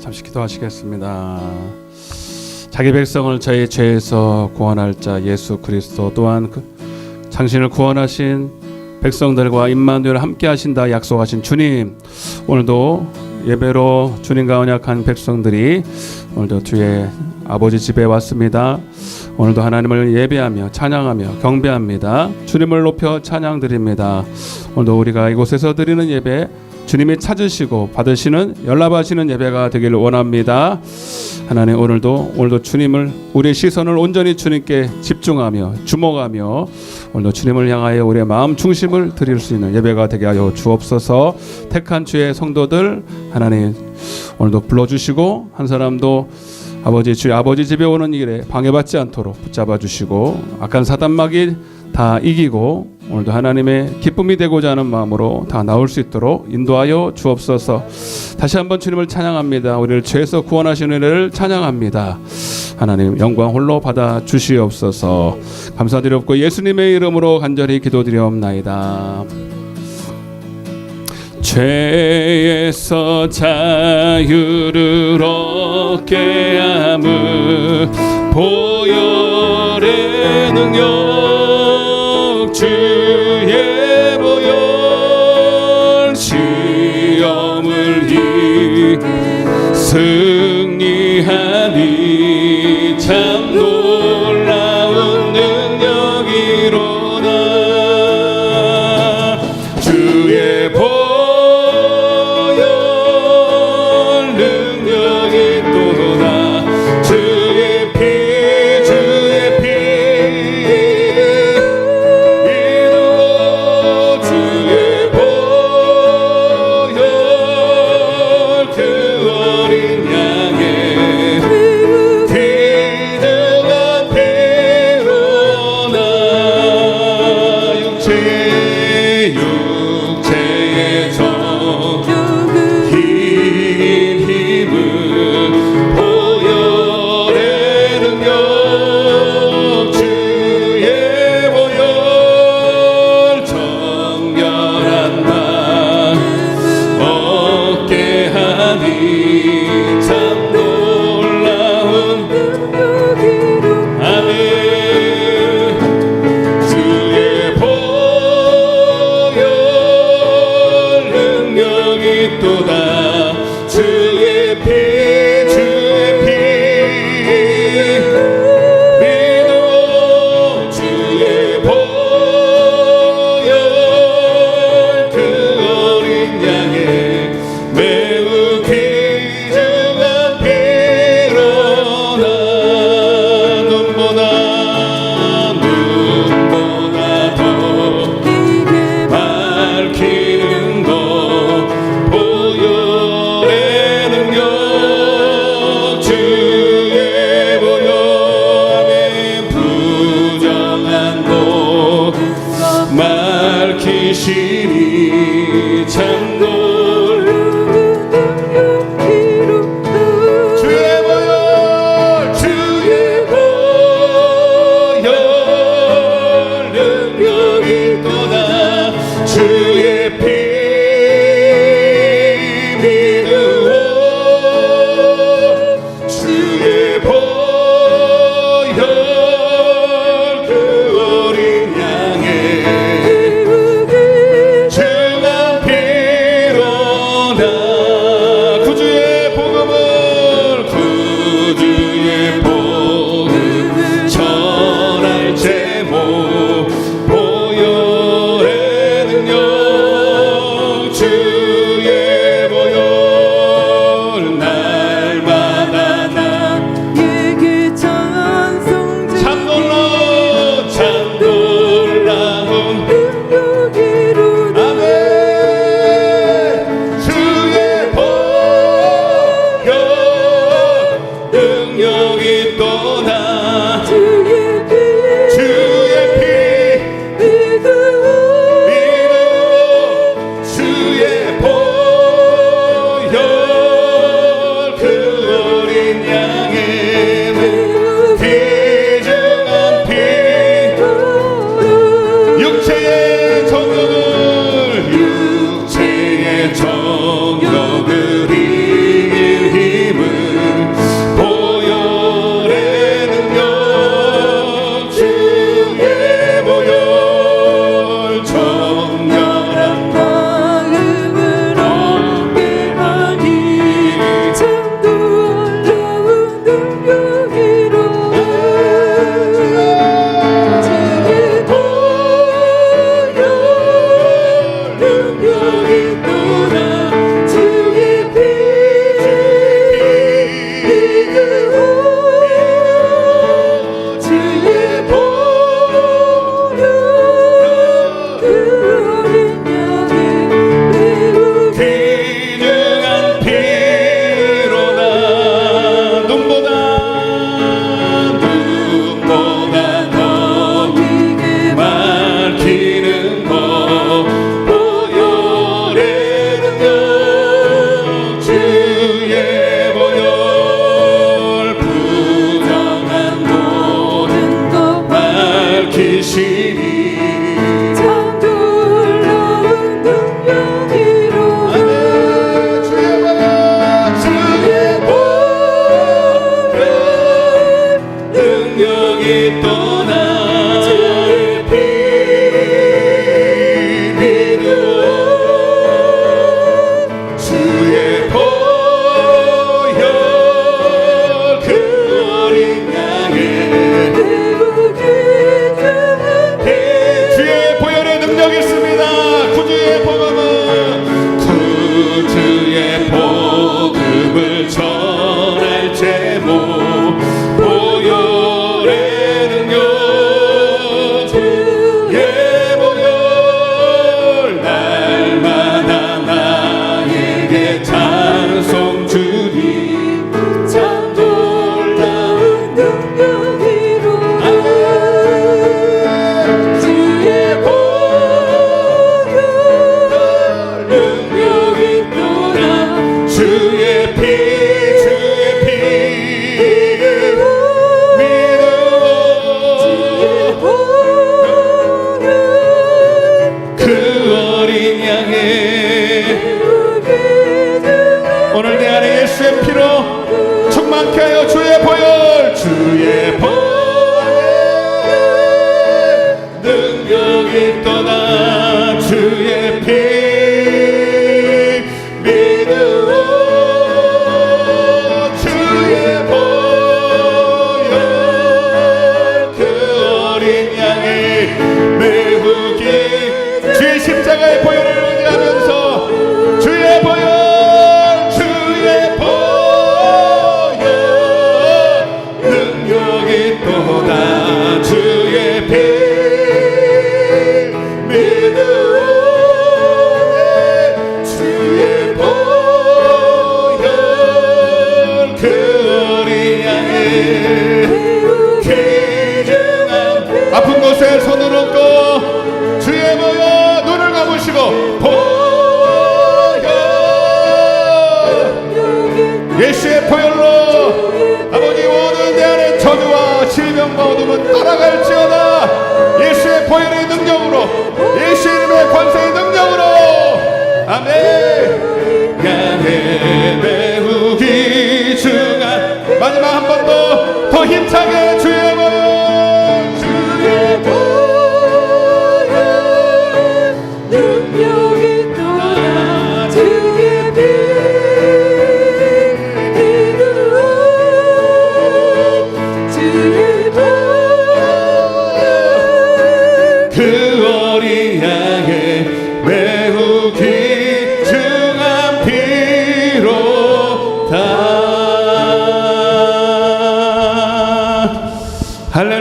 잠시 기도하시겠습니다. 자기 백성을 저희 죄에서 구원할 자 예수 그리스도 또한 당신을 구원하신 백성들과 임마누엘 함께 하신다 약속하신 주님, 오늘도 예배로 주님과 언약한 백성들이 오늘도 주의 아버지 집에 왔습니다. 오늘도 하나님을 예배하며 찬양하며 경배합니다. 주님을 높여 찬양드립니다. 오늘도 우리가 이곳에서 드리는 예배 주님이 찾으시고 받으시는 연락하시는 예배가 되기를 원합니다. 하나님, 오늘도 주님을, 우리의 시선을 온전히 주님께 집중하며 주목하며 오늘도 주님을 향하여 우리의 마음 중심을 드릴 수 있는 예배가 되게 하여 주옵소서. 택한 주의 성도들 하나님 오늘도 불러주시고 한 사람도 주의 아버지 집에 오는 길에 방해받지 않도록 붙잡아 주시고 악한 사단마귀 다 이기고 오늘도 하나님의 기쁨이 되고자 하는 마음으로 다 나올 수 있도록 인도하여 주옵소서. 다시 한번 주님을 찬양합니다. 우리를 죄에서 구원하시는 은혜를 찬양합니다. 하나님 영광 홀로 받아 주시옵소서. 감사드렸고 예수님의 이름으로 간절히 기도드리옵나이다. 죄에서 자유를 얻게 함을 보혈의 능력 주의 보혈 시험을 승리하니 참 놀라운 능력이로다. 주의 정욕을 이길 힘을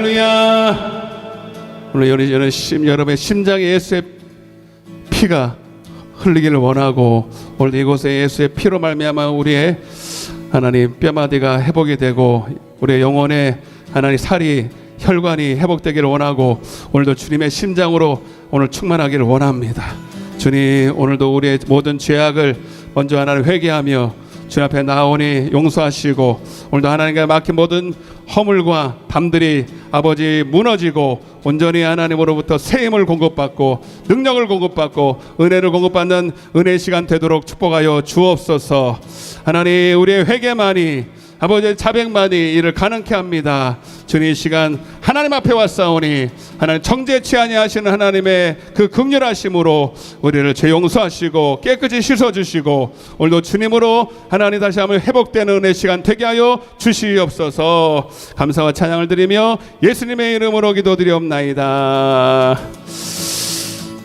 할렐루야. 오늘 여러분의 심장에 예수의 피가 흘리기를 원하고, 오늘 이곳에 예수의 피로 말미암아 우리의 하나님 뼈마디가 회복이 되고, 우리의 영혼의 하나님 살이 혈관이 회복되기를 원하고, 오늘도 주님의 심장으로 오늘 충만하기를 원합니다. 주님, 오늘도 우리의 모든 죄악을 먼저 하나님 회개하며 주님 앞에 나오니 용서하시고, 오늘도 하나님께 막힌 모든 허물과 담들이 아버지 무너지고, 온전히 하나님으로부터 새 힘을 공급받고 능력을 공급받고 은혜를 공급받는 은혜의 시간 되도록 축복하여 주옵소서. 하나님, 우리의 회개만이, 아버지의 자백만이 이를 가능케 합니다. 주님, 이 시간 하나님 앞에 왔사오니 하나님 정죄치 아니하시는 하나님의 그 긍휼하심으로 우리를 죄 용서하시고 깨끗이 씻어주시고, 오늘도 주님으로 하나님 다시 한번 회복되는 은혜 시간 되게 하여 주시옵소서. 감사와 찬양을 드리며 예수님의 이름으로 기도드리옵나이다.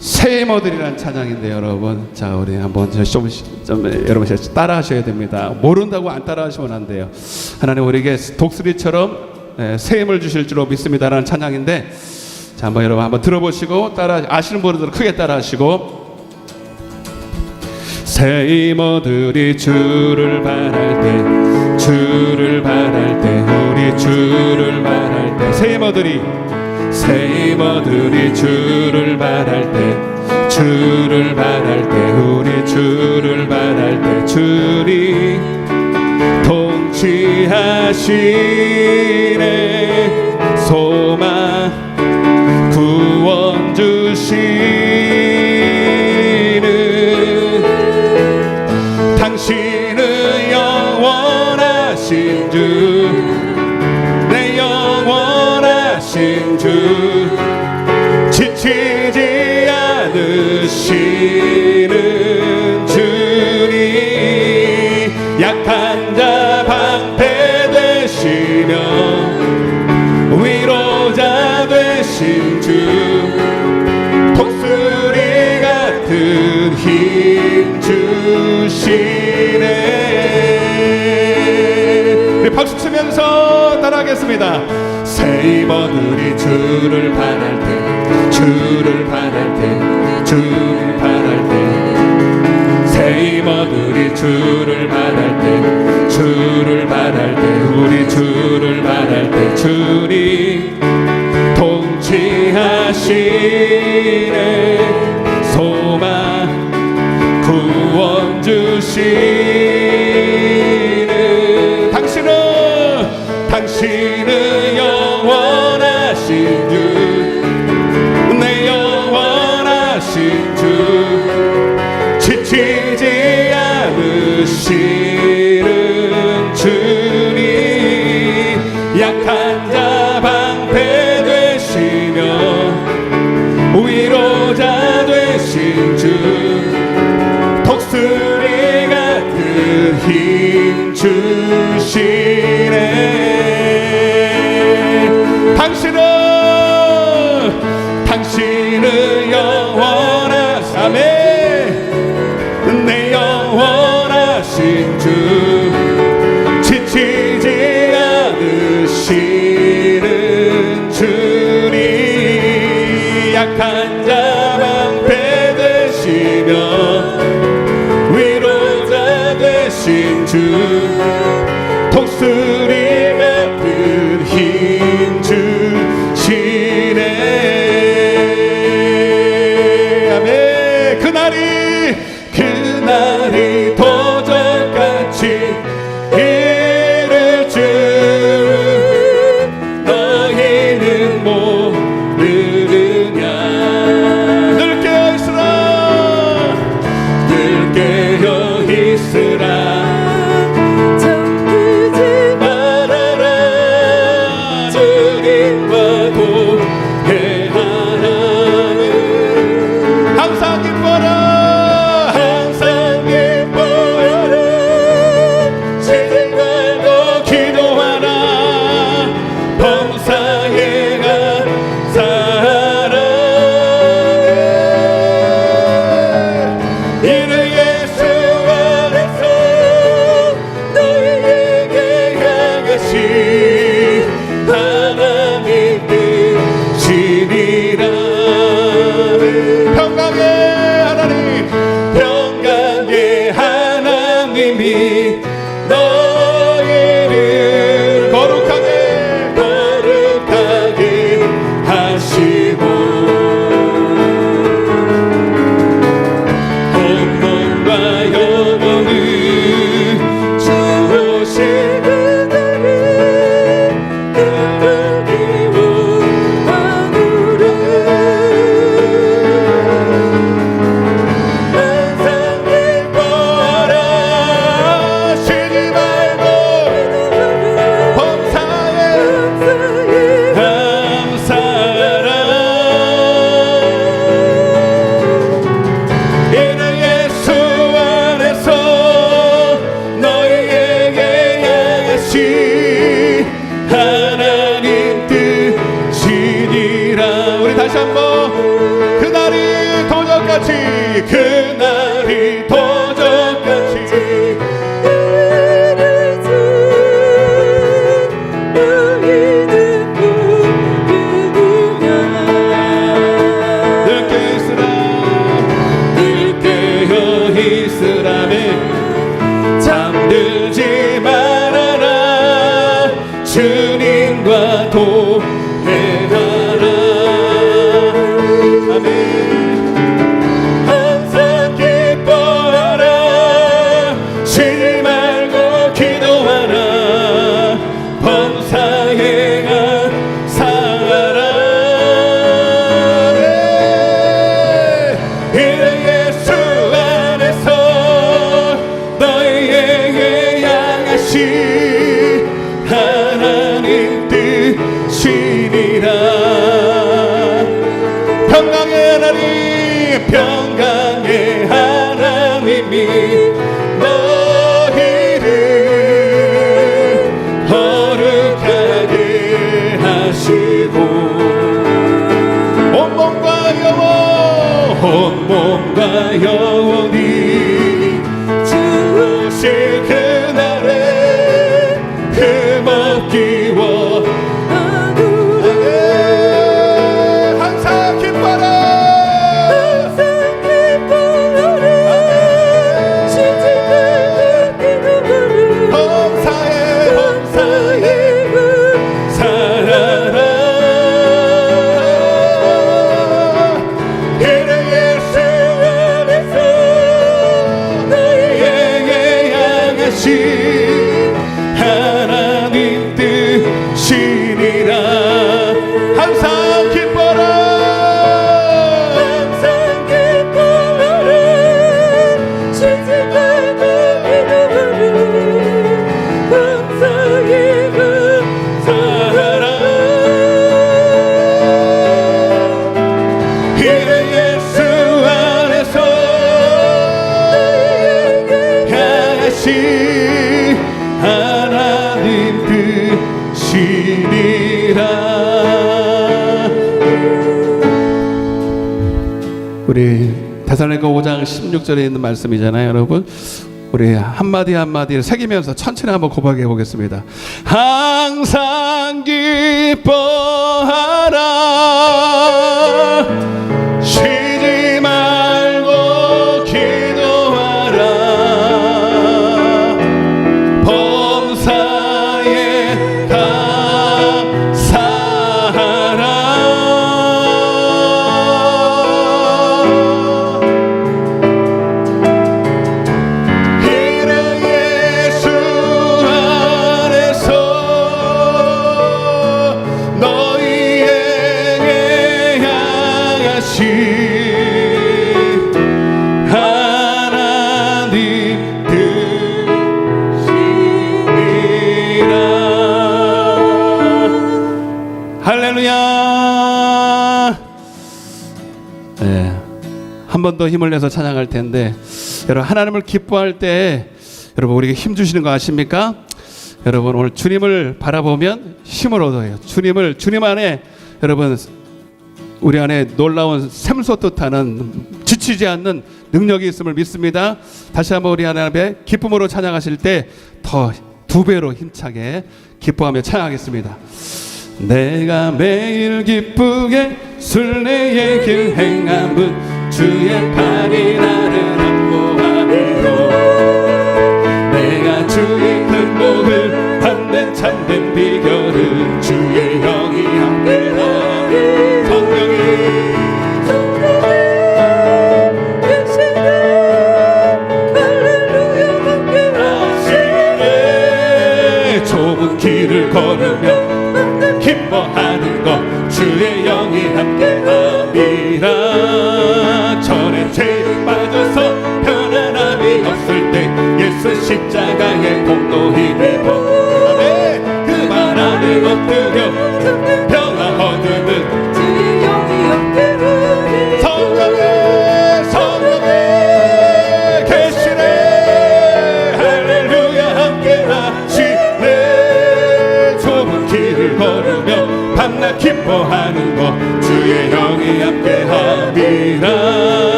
새 힘 얻으리란 찬양인데 여러분, 자, 우리 한번 좀 여러분 따라 하셔야 됩니다. 모른다고 안 따라 하시면 안 돼요. 하나님 우리에게 독수리처럼 새 힘을 주실 줄로 믿습니다라는 찬양인데, 자, 한번 여러분 한번 들어보시고 따라, 아시는 분들은 크게 따라 하시고. 새 힘 얻으리 주를 바랄 때, 주를 바랄 때, 우리 주를 바랄 때, 새 힘 얻으리, 새 힘 얻으리 주를 바랄 때, 주를 바랄 때, 우리 주를 바랄 때, 주리 통치하시네 소망 구원 주시는, 당신은 영원하신 주, 내 영원하신 주, 지치지 않으시는 주님, 약한 자 방패 되시며 위로자 되신 주, 독수리 같은 힘 주시네. 우리 박수 치면서 따라하겠습니다. 새 힘 얻으리 주를 바랄 때, 주를 바랄 때, 주를 바랄 때, 새 힘 얻으리 주를 바랄 때, 주를 바랄 때, 우리 주를 바랄 때, 주님 통치하시네 소망 구원 주시네, 당신은 영원하신 주, 내 영원하신 주, 지치지 않으시는 주님, 약한 자 방패 되시며 위로자 되신 주, 독수리 같은 힘 주시네. 당신은 영원하신, 아멘, 내 영원하신 주, 지치지 않으시는 주님, 약한 자 방패 되시며 위로자 되신 주, 독수리 같은 힘 주시네. 아멘. 그날이 도적같이 이를 줄 너희는 모르느냐. 늘 깨어있으라, 늘 깨어있으라, 이를 예수 안에서 하나님이 너희를 거룩하게 하시고 영원과 영원히 주오실 그날을 기쁘기로 하노라. 항상 기뻐하라. 쉬지 말고 범사에 감사하라. 이는 예수 안에서 너희에게 향하신 하나님 뜻이니라. 우리 다시 한번 그날이 도적같이 늦게여 있으라매 잠들지 말아라. 주님과 동행하라. 아멘. 항상 기뻐하라. 쉬지 말고 기도하라. 범사에 감사하라. 이는 예수 안에서 너희에게 향하신 하나님 뜻이니라. 평강의 하나님, 평강의 하나님이 너희를 거룩하게 하시고 온몸과 영원히 주오실 그날에 흠없기워 항상 기뻐라. 쉬지 말고 범사에 살아라. 이는 예수 안에서 너희에게 향하신 하나님 뜻이니라. 항상 기뻐라. 항상 기뻐하라. 쉬지 말고 기도하라. 범사에 감사하라. 이는 예수 안에서 향하신 하나님 뜻이니라. 우리 데살로니가 5장 16절에 있는 말씀이잖아요, 여러분. 우리 한마디 한마디를 새기면서 천천히 한번 고백해 보겠습니다. 항상 기뻐하라. 쉬지 말고 기도하라. 범사에 감사하라. 이는 예수 안에서 너희에게 향하신 하나님 뜻이니라. 할렐루야. 네, 한 번 더 힘을 내서 찬양할 텐데, 여러분 하나님을 기뻐할 때 여러분 우리에게 힘 주시는 거 아십니까? 여러분 오늘 주님을 바라보면 힘을 얻어요. 주님 안에 여러분 우리 안에 놀라운 샘솟듯하는 지치지 않는 능력이 있음을 믿습니다. 다시 한번 우리 하나님의 기쁨으로 찬양하실 때 더 두 배로 힘차게 기뻐하며 찬양하겠습니다. 내가 매일 기쁘게 순례의 길 행함은 주의 팔이 나를 안보하리로 주의 극복을 받는 참된 비결은 주의 영이 함께하니 성령이 계시네 할렐루야 함께하시네 좁은 길을 걸으며 기뻐하는 것 주의 영이 함께함이라 전에 죄에 빠져서 편안함이 없을 때 예수 십자가의 공로 힘입어 그만 안에 엎드려 평화 얻으듯 주의 영이 함께하니 성령에 계시네 할렐루야 함께하시네 좁은 길을 걸으며 밤낮 기뻐하는 것 주의 영이 함께함이라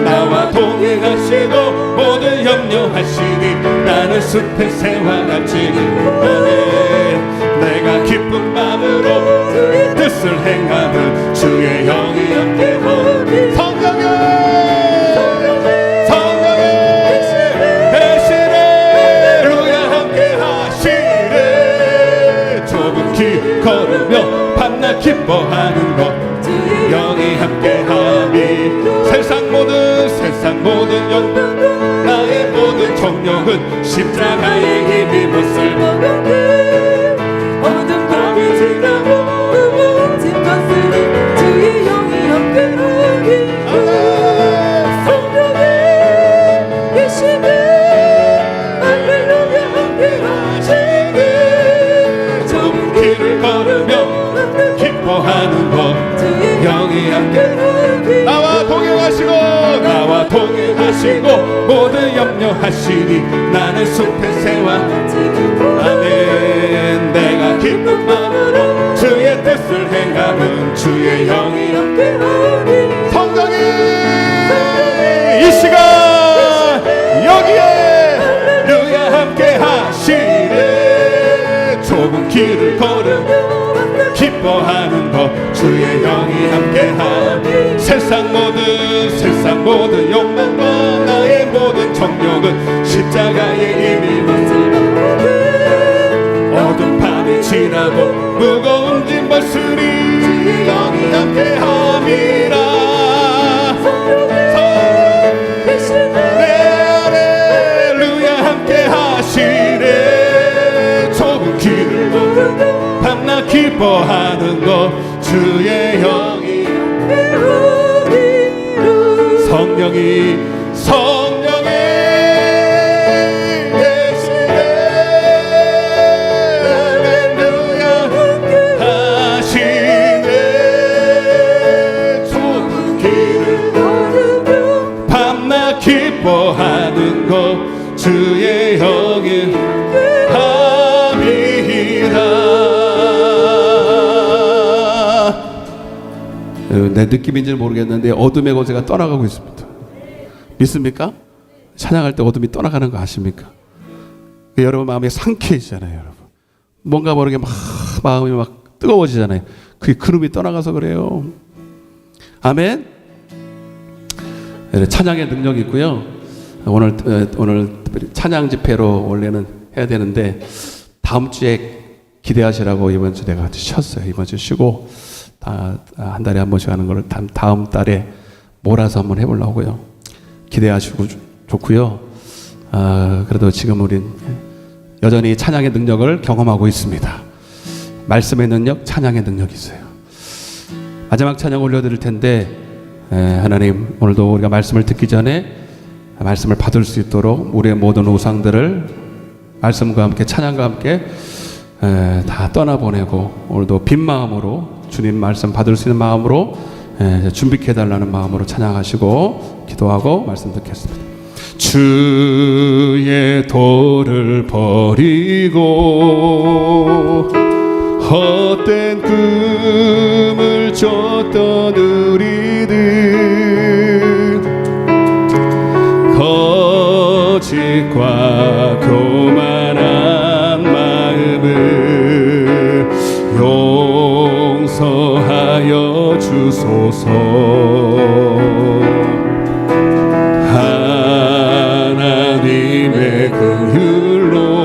나와 동행하시고 모든 염려하시니 나는 숲의 새와 같이 내가 기쁜 마음으로 주의 뜻을 행하는 주의 영이 함께하니 성령에 계시네 루야 함께하시네 좁은 길 걸으며 밤낮 기뻐하는 것 영이 함께하니 세상 모든 영광 나의 모든 정욕은 십자가의 힘이 못을 어둠 밤이 지나고 무거워진 것으니 주의 영이 함께하니 성령에 계시네 할렐루야 함께하시네 좁은 길을 걸으며 기뻐하는 것 영이 함께하니 나와 동행하시고 모든 염려하시니 나는 숲의 새와 아멘 내가 기쁜 마음으로 주의 뜻을 행하는 주의 영이 함께하니 성령이 이 시간 여기에 루야 함께하시네 좁은 길을 걸으며 기뻐하는 것 주의 영이 함께하니 세상 모든 욕망과 나의 모든 정욕은 십자가의 힘이 어둠 밤이 지나고 무거운 짐 벗으니 주의 영이 함께함이라 할렐루야 함께하시네 좁은 길을 걸으며 밤낮 기뻐하는 것 주의 영이 성령에 계시네 할렐루야 하시네 좁은 길을 걸으며 밤낮 기뻐하는 것 주의 영이 함이라 내 느낌인지는 모르겠는데 어둠의 권세가 떠나가고 있습니다. 믿습니까? 찬양할 때 어둠이 떠나가는 거 아십니까? 여러분 마음이 상쾌해지잖아요. 여러분 뭔가 모르게 막 마음이 막 뜨거워지잖아요. 그게 그름이 떠나가서 그래요. 아멘. 찬양의 능력이 있고요. 오늘 찬양 집회로 원래는 해야 되는데 다음 주에 기대하시라고 이번 주 내가 쉬었어요. 이번 주 쉬고 한 달에 한 번씩 하는 걸 다음 달에 몰아서 한번 해보려고요. 기대하시고 좋고요. 그래도 지금 우린 여전히 찬양의 능력을 경험하고 있습니다. 말씀의 능력, 찬양의 능력이 있어요. 마지막 찬양 올려드릴 텐데 하나님 오늘도 우리가 말씀을 듣기 전에 말씀을 받을 수 있도록 우리의 모든 우상들을 말씀과 함께 찬양과 함께 다 떠나보내고 오늘도 빈 마음으로 주님 말씀 받을 수 있는 마음으로 준비해달라는 마음으로 찬양하시고 기도하고 말씀 듣겠습니다. 주의 도를 버리고 헛된 꿈을 쫓던 우리들 거짓과 교만한 마음을 용서하여 주소서. 하나님의 긍휼로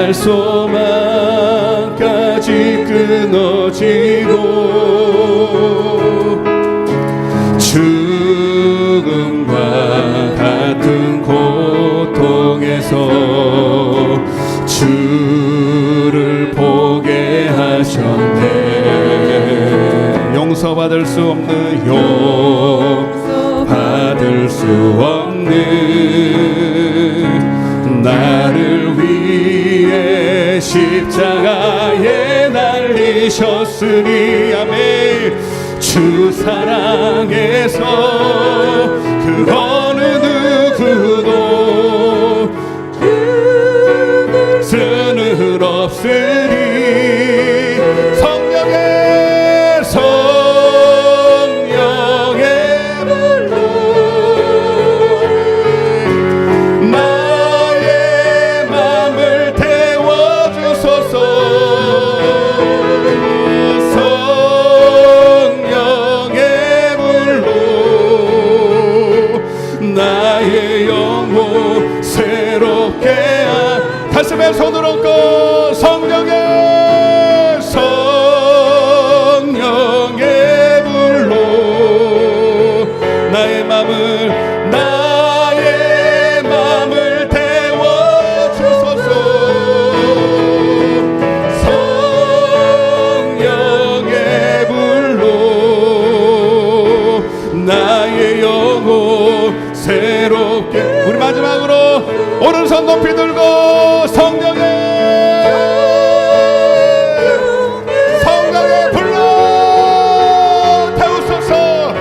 살 소망까지 끊어지고 죽음과 같은 고통에서 주를 보게 하셨네. 용서받을 수 없는 용서받을 수 없는 나를 위해 십자가에 달리셨으니 아멘. 주 사랑에서 그 어느 누구도 스는 없으니 성령의 불로 나의 맘을 태워주소서. 성령의 불로 나의 영혼 새롭게 가슴에 손을 얹고 성령의 불로 나의 맘을 태워주소서. 성령의 불로 나의 영혼 새롭게. 우리 마지막으로 오른손 높이 들고 성령의 불로 태우소서.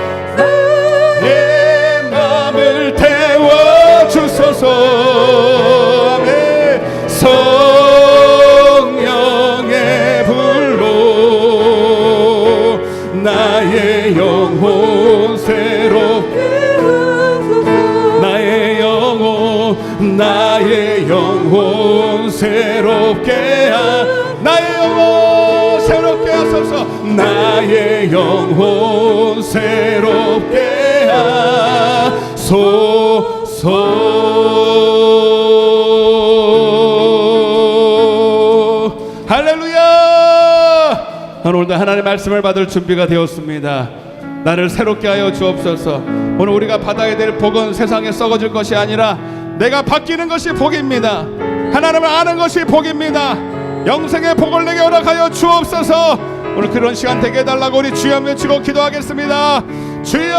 내 맘을 태워주소서. 아멘. 성령의 불로 나의 영혼 새롭게 나의 영혼 새롭게 나의 영혼 새롭게 하소서. 나의 영혼 새롭게 하소서. 할렐루야. 오늘도 하나님의 말씀을 받을 준비가 되었습니다. 나를 새롭게 하여 주옵소서. 오늘 우리가 받아야 될 복은 세상에 썩어질 것이 아니라 내가 바뀌는 것이 복입니다. 하나님을 아는 것이 복입니다. 영생의 복을 내게 허락하여 주옵소서. 오늘 그런 시간 되게 해달라고 우리 주여 외치고 기도하겠습니다. 주여.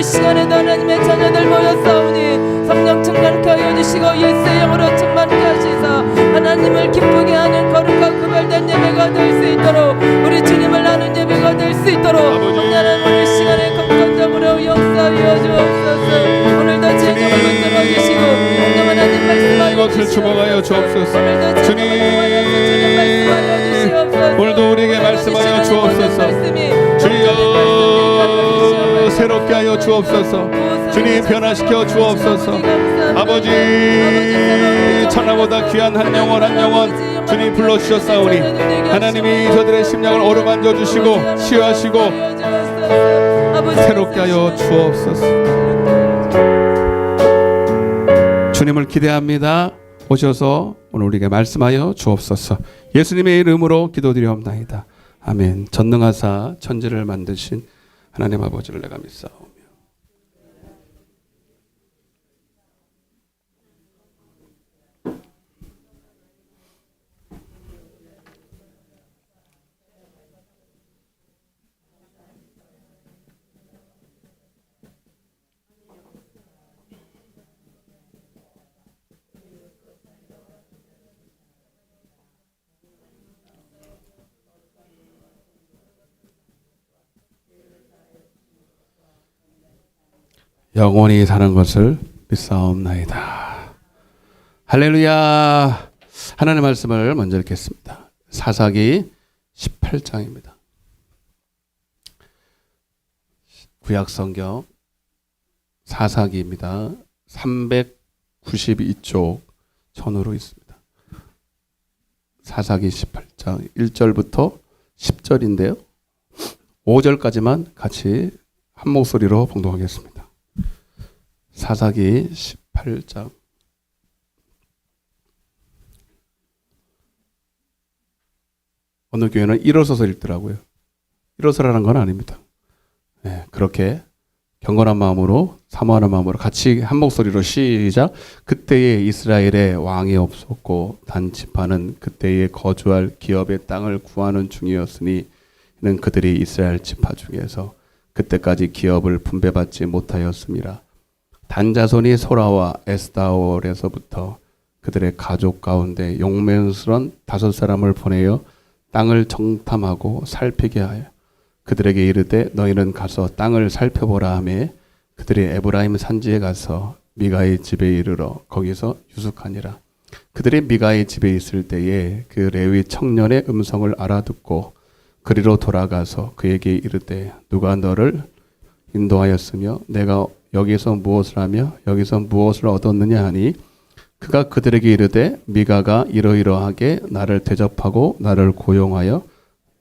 시간에도 하나님의 자녀들 모였사오니 성령 충만케 하여 주시고 예수의 영으로 충만케 하시사 하나님을 기쁘게 하는 거룩하고 구별된 예배가 될 수 있도록 우리 주님을 아는 예배가 될 수 있도록 하나님 오늘 시간에 konkr건적으로 역사하여 주옵소서. 오늘도 제 영을 붙들어 주시고 하나님 말씀하여 이것을 주목하여 주옵소서. 주님 오늘도 우리에게 말씀하여 주옵소서. 주여 새롭게 하여 주옵소서. 주님 변화시켜 주옵소서. 아버지 천하보다 귀한 한 영혼 주님 불러주셨사오니 하나님이 저들의 심령을 어루만져 주시고 치유하시고 새롭게 하여 주옵소서. 주님을 기대합니다. 오셔서 오늘 우리에게 말씀하여 주옵소서. 예수님의 이름으로 기도드리옵나이다. 아멘. 전능하사 천지를 만드신 하나님 아버지를 내가 믿사오며 영원히 사는 것을 믿사옵나이다. 할렐루야. 하나님의 말씀을 먼저 읽겠습니다. 사사기 18장입니다. 구약성경 사사기입니다. 392쪽 전후로 있습니다. 사사기 18장 1절부터 10절인데요. 5절까지만 같이 한 목소리로 봉독하겠습니다. 사사기 18장 어느 교회는 일어서서 읽더라고요. 일어서라는 건 아닙니다. 그렇게 경건한 마음으로 사모하는 마음으로 같이 한 목소리로 시작. 그때에 이스라엘에 왕이 없었고 단 지파는 그때에 거주할 기업의 땅을 구하는 중이었으니 이는 그들이 이스라엘 지파 중에서 그때까지 기업을 분배받지 못하였습니다. 단 자손이 소라와 에스다올에서부터 그들의 가족 가운데 용맹스런 5사람을 보내어 땅을 정탐하고 살피게 하여 그들에게 이르되 너희는 가서 땅을 살펴보라 하매 그들이 에브라임 산지에 가서 미가의 집에 이르러 거기서 유숙하니라. 그들이 미가의 집에 있을 때에 그 레위 청년의 음성을 알아듣고 그리로 돌아가서 그에게 이르되 누가 너를 인도하였으며 내가 여기서 무엇을 하며 여기서 무엇을 얻었느냐 하니 그가 그들에게 이르되 미가가 이러이러하게 나를 대접하고 나를 고용하여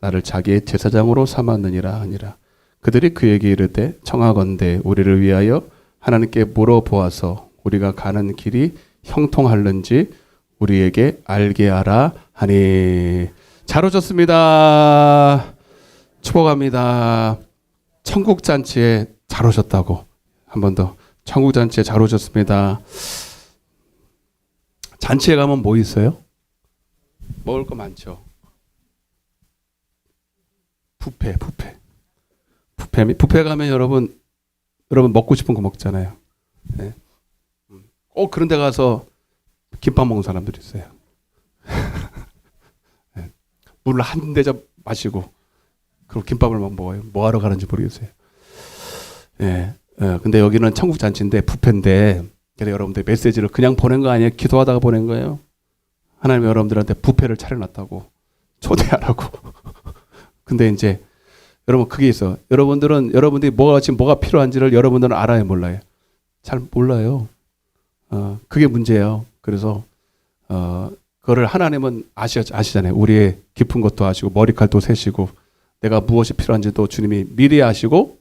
나를 자기의 제사장으로 삼았느니라 하니라. 그들이 그에게 이르되 청하건대 우리를 위하여 하나님께 물어보아서 우리가 가는 길이 형통할는지 우리에게 알게 하라 하니. 잘 오셨습니다. 축복합니다. 천국잔치에 잘 오셨다고. 한 번 더. 천국잔치에 잘 오셨습니다. 잔치에 가면 뭐 있어요? 먹을 거 많죠. 뷔페 가면 여러분 먹고 싶은 거 먹잖아요. 네. 꼭 그런 데 가서 김밥 먹는 사람들이 있어요. 네. 물을 한 대접 마시고 그리고 김밥을 막 먹어요. 뭐 하러 가는지 모르겠어요. 네. 근데 여기는 천국 잔치인데 뷔페인데 그래서 여러분들 메시지를 그냥 보낸 거 아니에요? 기도하다가 보낸 거예요. 하나님이 여러분들한테 뷔페를 차려놨다고 초대하라고. 근데 이제 여러분 그게 있어. 여러분들이 지금 뭐가 필요한지를 여러분들은 알아요, 몰라요? 잘 몰라요. 그게 문제예요. 그래서 그거를 하나님은 아시잖아요. 우리의 깊은 것도 아시고 머리칼도 세시고 내가 무엇이 필요한지도 주님이 미리 아시고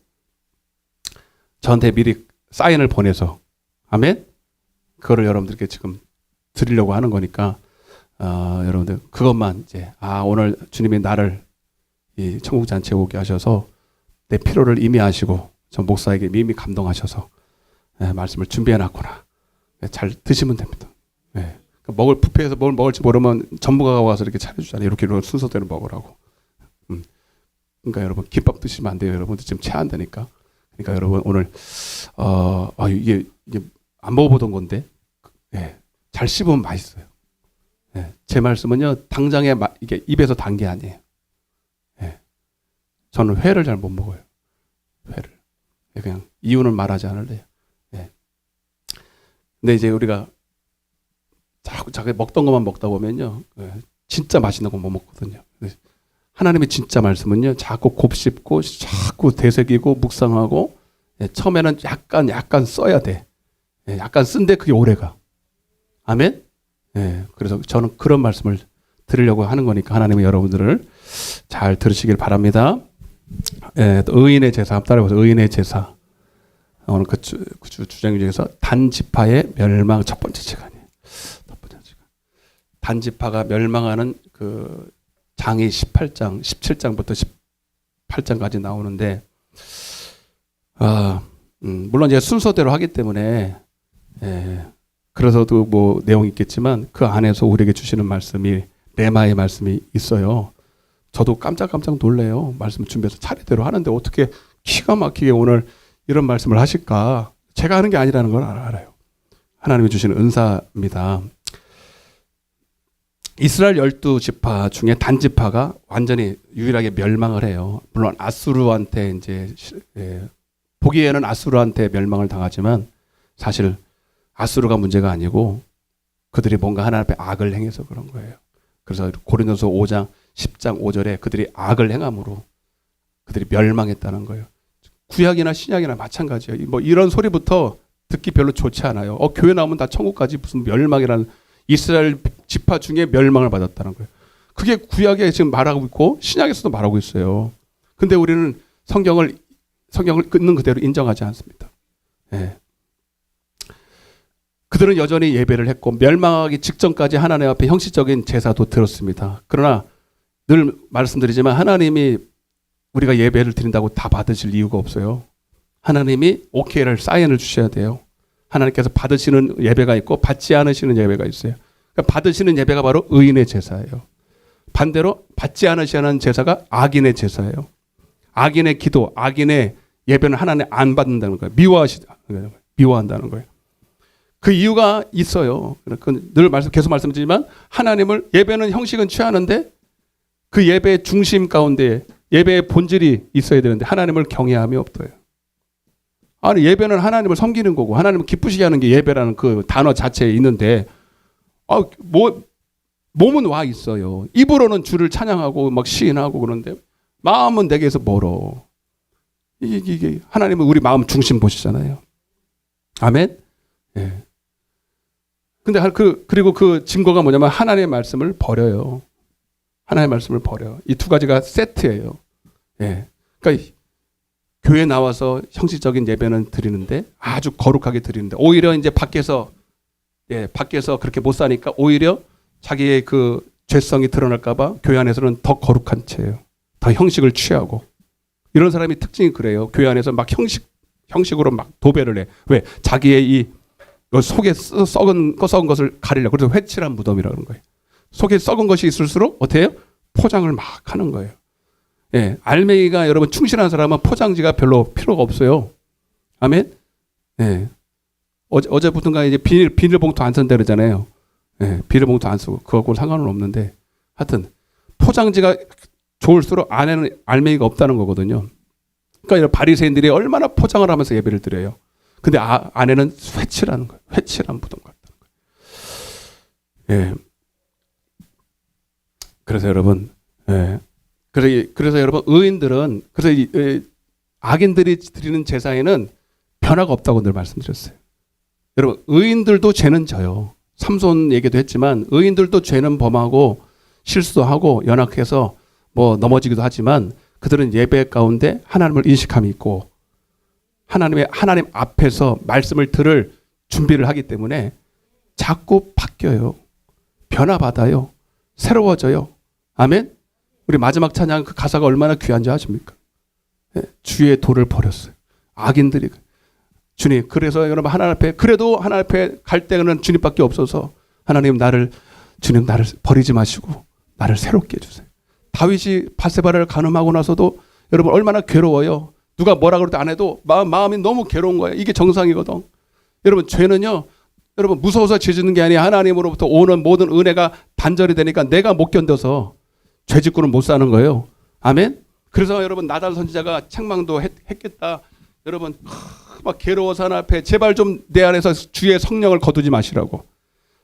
저한테 미리 사인을 보내서 아멘. 그거를 여러분들께 지금 드리려고 하는 거니까 여러분들 그것만 이제 오늘 주님이 나를 이 천국 잔치에 오게 하셔서 내 필요를 이미 아시고 저 목사에게 이미 감동하셔서 말씀을 준비해 놨구나. 잘 드시면 됩니다. 먹을 뷔페에서 뭘 먹을지 모르면 전문가가 와서 이렇게 차려주잖아요. 이렇게 순서대로 먹으라고. 그러니까 여러분 김밥 드시면 안 돼요. 여러분들 지금 체한다니까. 그러니까 여러분 오늘 이게 안 먹어보던 건데 잘 씹으면 맛있어요. 제 말씀은요 당장에 이게 입에서 단 게 아니에요. 저는 회를 잘 못 먹어요. 회를 그냥 이유는 말하지 않을래요. 근데 이제 우리가 자꾸 먹던 것만 먹다 보면요 진짜 맛있는 거 못 먹거든요. 하나님의 진짜 말씀은요 자꾸 곱씹고 자꾸 되새기고 묵상하고 처음에는 약간 써야 돼. 약간 쓴데 그게 오래가. 아멘. 그래서 저는 그런 말씀을 드리려고 하는 거니까 하나님은 여러분들을 잘 들으시길 바랍니다. 의인의 제사 따라해서 의인의 제사. 오늘 그 주장 중에서 단지파의 멸망 첫 번째 시간이에요. 단지파가 멸망하는 그 장이 18장, 17장부터 18장까지 나오는데 물론 이제 순서대로 하기 때문에 그래서도 뭐 내용이 있겠지만 그 안에서 우리에게 주시는 말씀이 레마의 말씀이 있어요. 저도 깜짝 놀래요. 말씀 준비해서 차례대로 하는데 어떻게 기가 막히게 오늘 이런 말씀을 하실까? 제가 하는 게 아니라는 걸 알아요. 하나님이 주시는 은사입니다. 이스라엘 12지파 중에 단지파가 완전히 유일하게 멸망을 해요. 물론 아수르한테 이제 보기에는 아수르한테 멸망을 당하지만 사실 아수르가 문제가 아니고 그들이 뭔가 하나님 앞에 악을 행해서 그런 거예요. 그래서 고린도서 5장 10장 5절에 그들이 악을 행함으로 그들이 멸망했다는 거예요. 구약이나 신약이나 마찬가지예요. 뭐 이런 소리부터 듣기 별로 좋지 않아요. 교회 나오면 다 천국까지 무슨 멸망이라는, 이스라엘 지파 중에 멸망을 받았다는 거예요. 그게 구약에 지금 말하고 있고 신약에서도 말하고 있어요. 근데 우리는 성경을 있는 그대로 인정하지 않습니다. 예. 그들은 여전히 예배를 했고 멸망하기 직전까지 하나님 앞에 형식적인 제사도 드렸습니다. 그러나 늘 말씀드리지만 하나님이 우리가 예배를 드린다고 다 받으실 이유가 없어요. 하나님이 오케이를, 사인을 주셔야 돼요. 하나님께서 받으시는 예배가 있고 받지 않으시는 예배가 있어요. 그러니까 받으시는 예배가 바로 의인의 제사예요. 반대로 받지 않으시는 제사가 악인의 제사예요. 악인의 기도, 악인의 예배는 하나님 안 받는다는 거예요. 미워한다는 거예요. 그 이유가 있어요. 늘 계속 말씀드리지만 하나님을, 예배는 형식은 취하는데 그 예배의 중심 가운데 예배의 본질이 있어야 되는데 하나님을 경외함이 없어요. 아니, 예배는 하나님을 섬기는 거고 하나님을 기쁘시게 하는 게 예배라는 그 단어 자체에 있는데 몸은 와 있어요. 입으로는 주를 찬양하고 막 시인하고 그러는데 마음은 내게서 멀어. 이게 하나님은 우리 마음 중심 보시잖아요. 아멘. 예. 근데 그리고 그 증거가 뭐냐면 하나님의 말씀을 버려요. 하나님의 말씀을 버려. 이 두 가지가 세트예요. 예. 그러니까 교회 나와서 형식적인 예배는 드리는데 아주 거룩하게 드리는데 오히려 이제 밖에서 그렇게 못 사니까 오히려 자기의 그 죄성이 드러날까봐 교회 안에서는 더 거룩한 채예요. 더 형식을 취하고. 이런 사람이 특징이 그래요. 교회 안에서 막 형식으로 막 도배를 해. 왜? 자기의 이 속에 썩은 것을 가리려고. 그래서 회칠한 무덤이라고 하는 거예요. 속에 썩은 것이 있을수록 어떻게 해요? 포장을 막 하는 거예요. 예, 알맹이가 여러분 충실한 사람은 포장지가 별로 필요가 없어요. 아멘? 예. 어제부터인가 이제 비닐봉투 안 쓴다 그러잖아요. 예, 비닐봉투 안 쓰고 그거하고 상관은 없는데 하여튼 포장지가 좋을수록 안에는 알맹이가 없다는 거거든요. 그러니까 이런 바리새인들이 얼마나 포장을 하면서 예배를 드려요. 근데 안에는 회칠하는 거예요. 회칠한 무덤 같다는 거예요. 예. 그래서 여러분, 예. 그래서 여러분 의인들은, 악인들이 드리는 제사에는 변화가 없다고 늘 말씀드렸어요. 여러분 의인들도 죄는 져요. 삼손 얘기도 했지만 의인들도 죄는 범하고 실수도 하고 연약해서 뭐 넘어지기도 하지만 그들은 예배 가운데 하나님을 인식함이 있고 하나님 앞에서 말씀을 들을 준비를 하기 때문에 자꾸 바뀌어요. 변화받아요. 새로워져요. 아멘. 우리 마지막 찬양 그 가사가 얼마나 귀한지 아십니까? 예, 주의 도를 버렸어요. 악인들이. 주님, 그래서 여러분 그래도 하나님 앞에 갈 때는 주님밖에 없어서 주님 나를 버리지 마시고 나를 새롭게 해주세요. 다윗이 바세바를 간음하고 나서도 여러분 얼마나 괴로워요. 누가 뭐라 그래도 안 해도 마음이 너무 괴로운 거예요. 이게 정상이거든. 여러분 죄는요, 여러분 무서워서 죄 짓는 게 아니라 하나님으로부터 오는 모든 은혜가 단절이 되니까 내가 못 견뎌서 죄 짓고는 못 사는 거예요. 아멘. 그래서 여러분 나달 선지자가 책망도 했겠다. 여러분 막 괴로워서 하나님 앞에 제발 좀 내 안에서 주의 성령을 거두지 마시라고.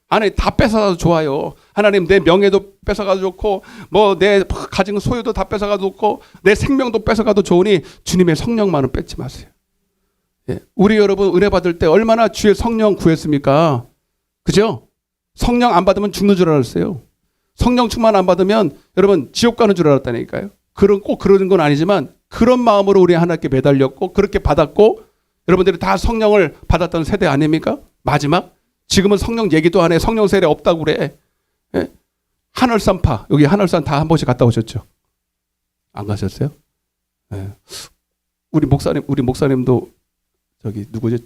안에 다 뺏어가도 좋아요. 하나님 내 명예도 뺏어가도 좋고 뭐 내 가진 소유도 다 뺏어가도 좋고 내 생명도 뺏어가도 좋으니 주님의 성령만은 뺏지 마세요. 예. 우리 여러분 은혜 받을 때 얼마나 주의 성령 구했습니까? 그죠? 성령 안 받으면 죽는 줄 알았어요. 성령 충만 안 받으면 여러분 지옥 가는 줄 알았다니까요. 꼭 그러는 건 아니지만 그런 마음으로 우리 하나님께 매달렸고 그렇게 받았고 여러분들이 다 성령을 받았던 세대 아닙니까? 마지막 지금은 성령 얘기도 안 해. 성령 세례 없다고 그래. 예? 하늘산파 여기 하늘산 다 한 번씩 갔다 오셨죠? 안 가셨어요? 예. 우리 목사님도 저기 누구지?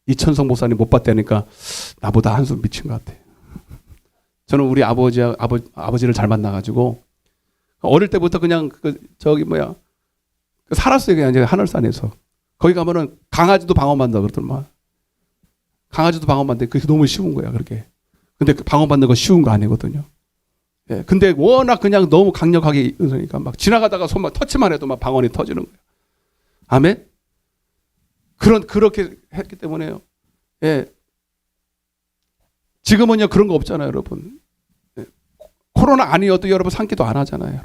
이천성 목사님 못 봤다니까 나보다 한숨 미친 것 같아. 저는 우리 아버지를 잘 만나가지고 어릴 때부터 그냥 살았어요. 그냥 하늘산에서. 거기 가면은 강아지도 방어받는다 그러더만. 강아지도 방어받는데 그게 너무 쉬운 거야 그렇게. 근데 그 방어받는 거 쉬운 거 아니거든요. 예. 근데 워낙 그냥 너무 강력하게 있으니까 막 지나가다가 손만 터치만 해도 막 방언이 터지는 거예요. 아멘. 그렇게 했기 때문에요. 예. 지금은요 그런 거 없잖아요, 여러분. 예. 코로나 아니어도 여러분 산기도 안 하잖아요.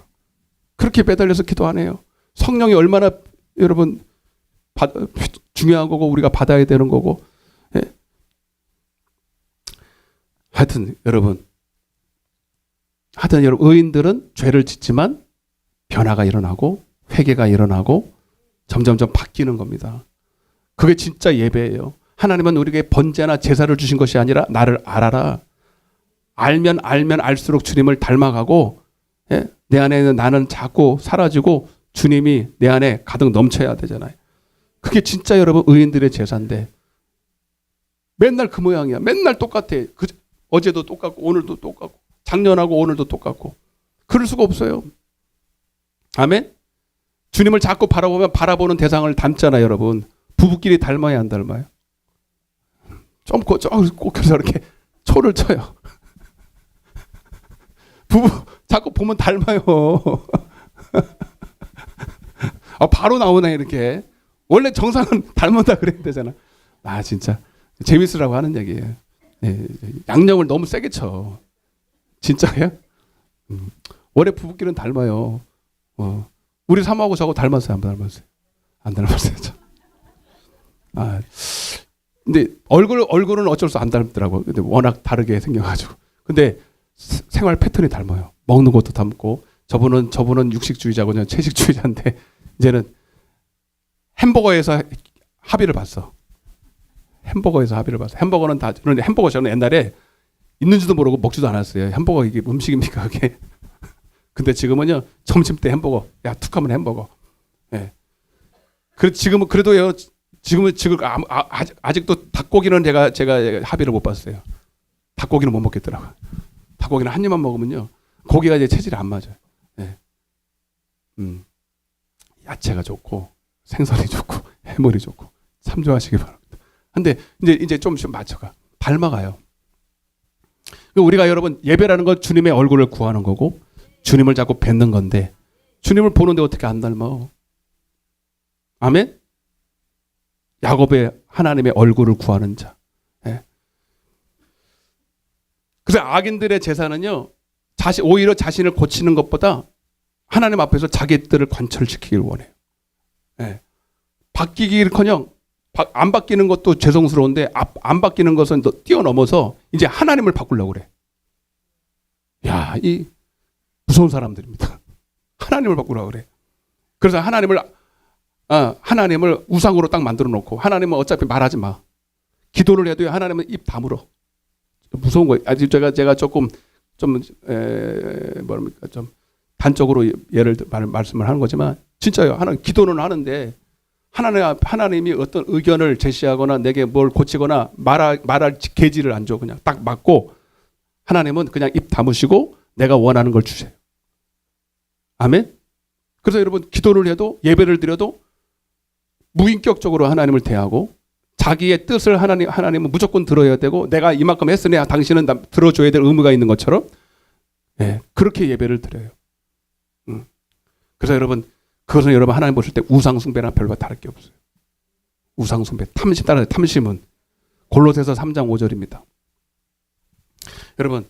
그렇게 매달려서 기도 안 해요. 성령이 얼마나 여러분 중요한 거고 우리가 받아야 되는 거고. 예. 하여튼 여러분 의인들은 죄를 짓지만 변화가 일어나고 회개가 일어나고 점점점 바뀌는 겁니다. 그게 진짜 예배예요. 하나님은 우리에게 번제나 제사를 주신 것이 아니라 나를 알아라. 알면 알수록 주님을 닮아가고, 예? 내 안에는 나는 자꾸 사라지고 주님이 내 안에 가득 넘쳐야 되잖아요. 그게 진짜 여러분 의인들의 제사인데 맨날 그 모양이야. 맨날 똑같아. 어제도 똑같고 오늘도 똑같고 작년하고 오늘도 똑같고. 그럴 수가 없어요. 아멘? 주님을 자꾸 바라보면 바라보는 대상을 닮잖아요, 여러분. 부부끼리 닮아야 안 닮아요? 꼭 저렇게 초를 쳐요. 부부 자꾸 보면 닮아요. 바로 나오네 이렇게. 원래 정상은 닮았다 그래야 되잖아. 진짜 재밌으라고 하는 얘기예요. 예, 양념을 너무 세게 쳐. 진짜예요? 원래 부부끼리는 닮아요. 우리 사모하고 저하고 닮았어요, 안 닮았어요? 안 닮았어요. 근데 얼굴은 어쩔 수 안 닮더라고. 근데 워낙 다르게 생겨가지고. 근데 생활 패턴이 닮아요. 먹는 것도 닮고. 저분은 육식주의자고 저는 채식주의자인데 이제는 햄버거에서 합의를 봤어. 햄버거는 저는 옛날에 있는지도 모르고 먹지도 않았어요. 햄버거 이게 음식입니까 그게? 근데 지금은요 점심 때 햄버거. 야 툭하면 햄버거. 예. 그래도요. 지금 아직도 닭고기는 제가 합의를 못 봤어요. 닭고기는 못 먹겠더라고요. 닭고기는 한 입만 먹으면요 고기가 이제 체질이 안 맞아요. 예. 야채가 좋고 생선이 좋고 해물이 좋고 참 좋아하시기 바랍니다. 근데 이제 좀씩 맞춰가 닮아가요. 우리가 여러분 예배라는 건 주님의 얼굴을 구하는 거고 주님을 자꾸 뵙는 건데 주님을 보는데 어떻게 안 닮아? 아멘? 야곱의 하나님의 얼굴을 구하는 자. 예. 그래서 악인들의 제사는요 오히려 자신을 고치는 것보다 하나님 앞에서 자기 뜻을 관철시키길 원해요. 예. 바뀌기를커녕 안 바뀌는 것도 죄송스러운데 안 바뀌는 것은 뛰어넘어서 이제 하나님을 바꾸려고 그래. 야, 이 무서운 사람들입니다. 하나님을 바꾸려고 그래. 그래서 하나님을 우상으로 딱 만들어 놓고 하나님은 어차피 말하지 마. 기도를 해도 하나님은 입 다물어. 무서운 거예요. 아직 제가 조금 좀 단적으로 말씀을 하는 거지만 진짜요. 하나님 기도는 하는데 하나님이 어떤 의견을 제시하거나 내게 뭘 고치거나 말할 계지를 안 줘. 그냥 딱 맞고 하나님은 그냥 입 다무시고 내가 원하는 걸 주세요. 아멘? 그래서 여러분 기도를 해도 예배를 드려도 무인격적으로 하나님을 대하고 자기의 뜻을 하나님은 무조건 들어야 되고 내가 이만큼 했으니 당신은 들어줘야 될 의무가 있는 것처럼 그렇게 예배를 드려요. 그래서 여러분 그것은 여러분 하나님 보실 때 우상숭배나 별과 다를 게 없어요. 우상숭배, 탐심은 골로새서 3장 5절입니다. 여러분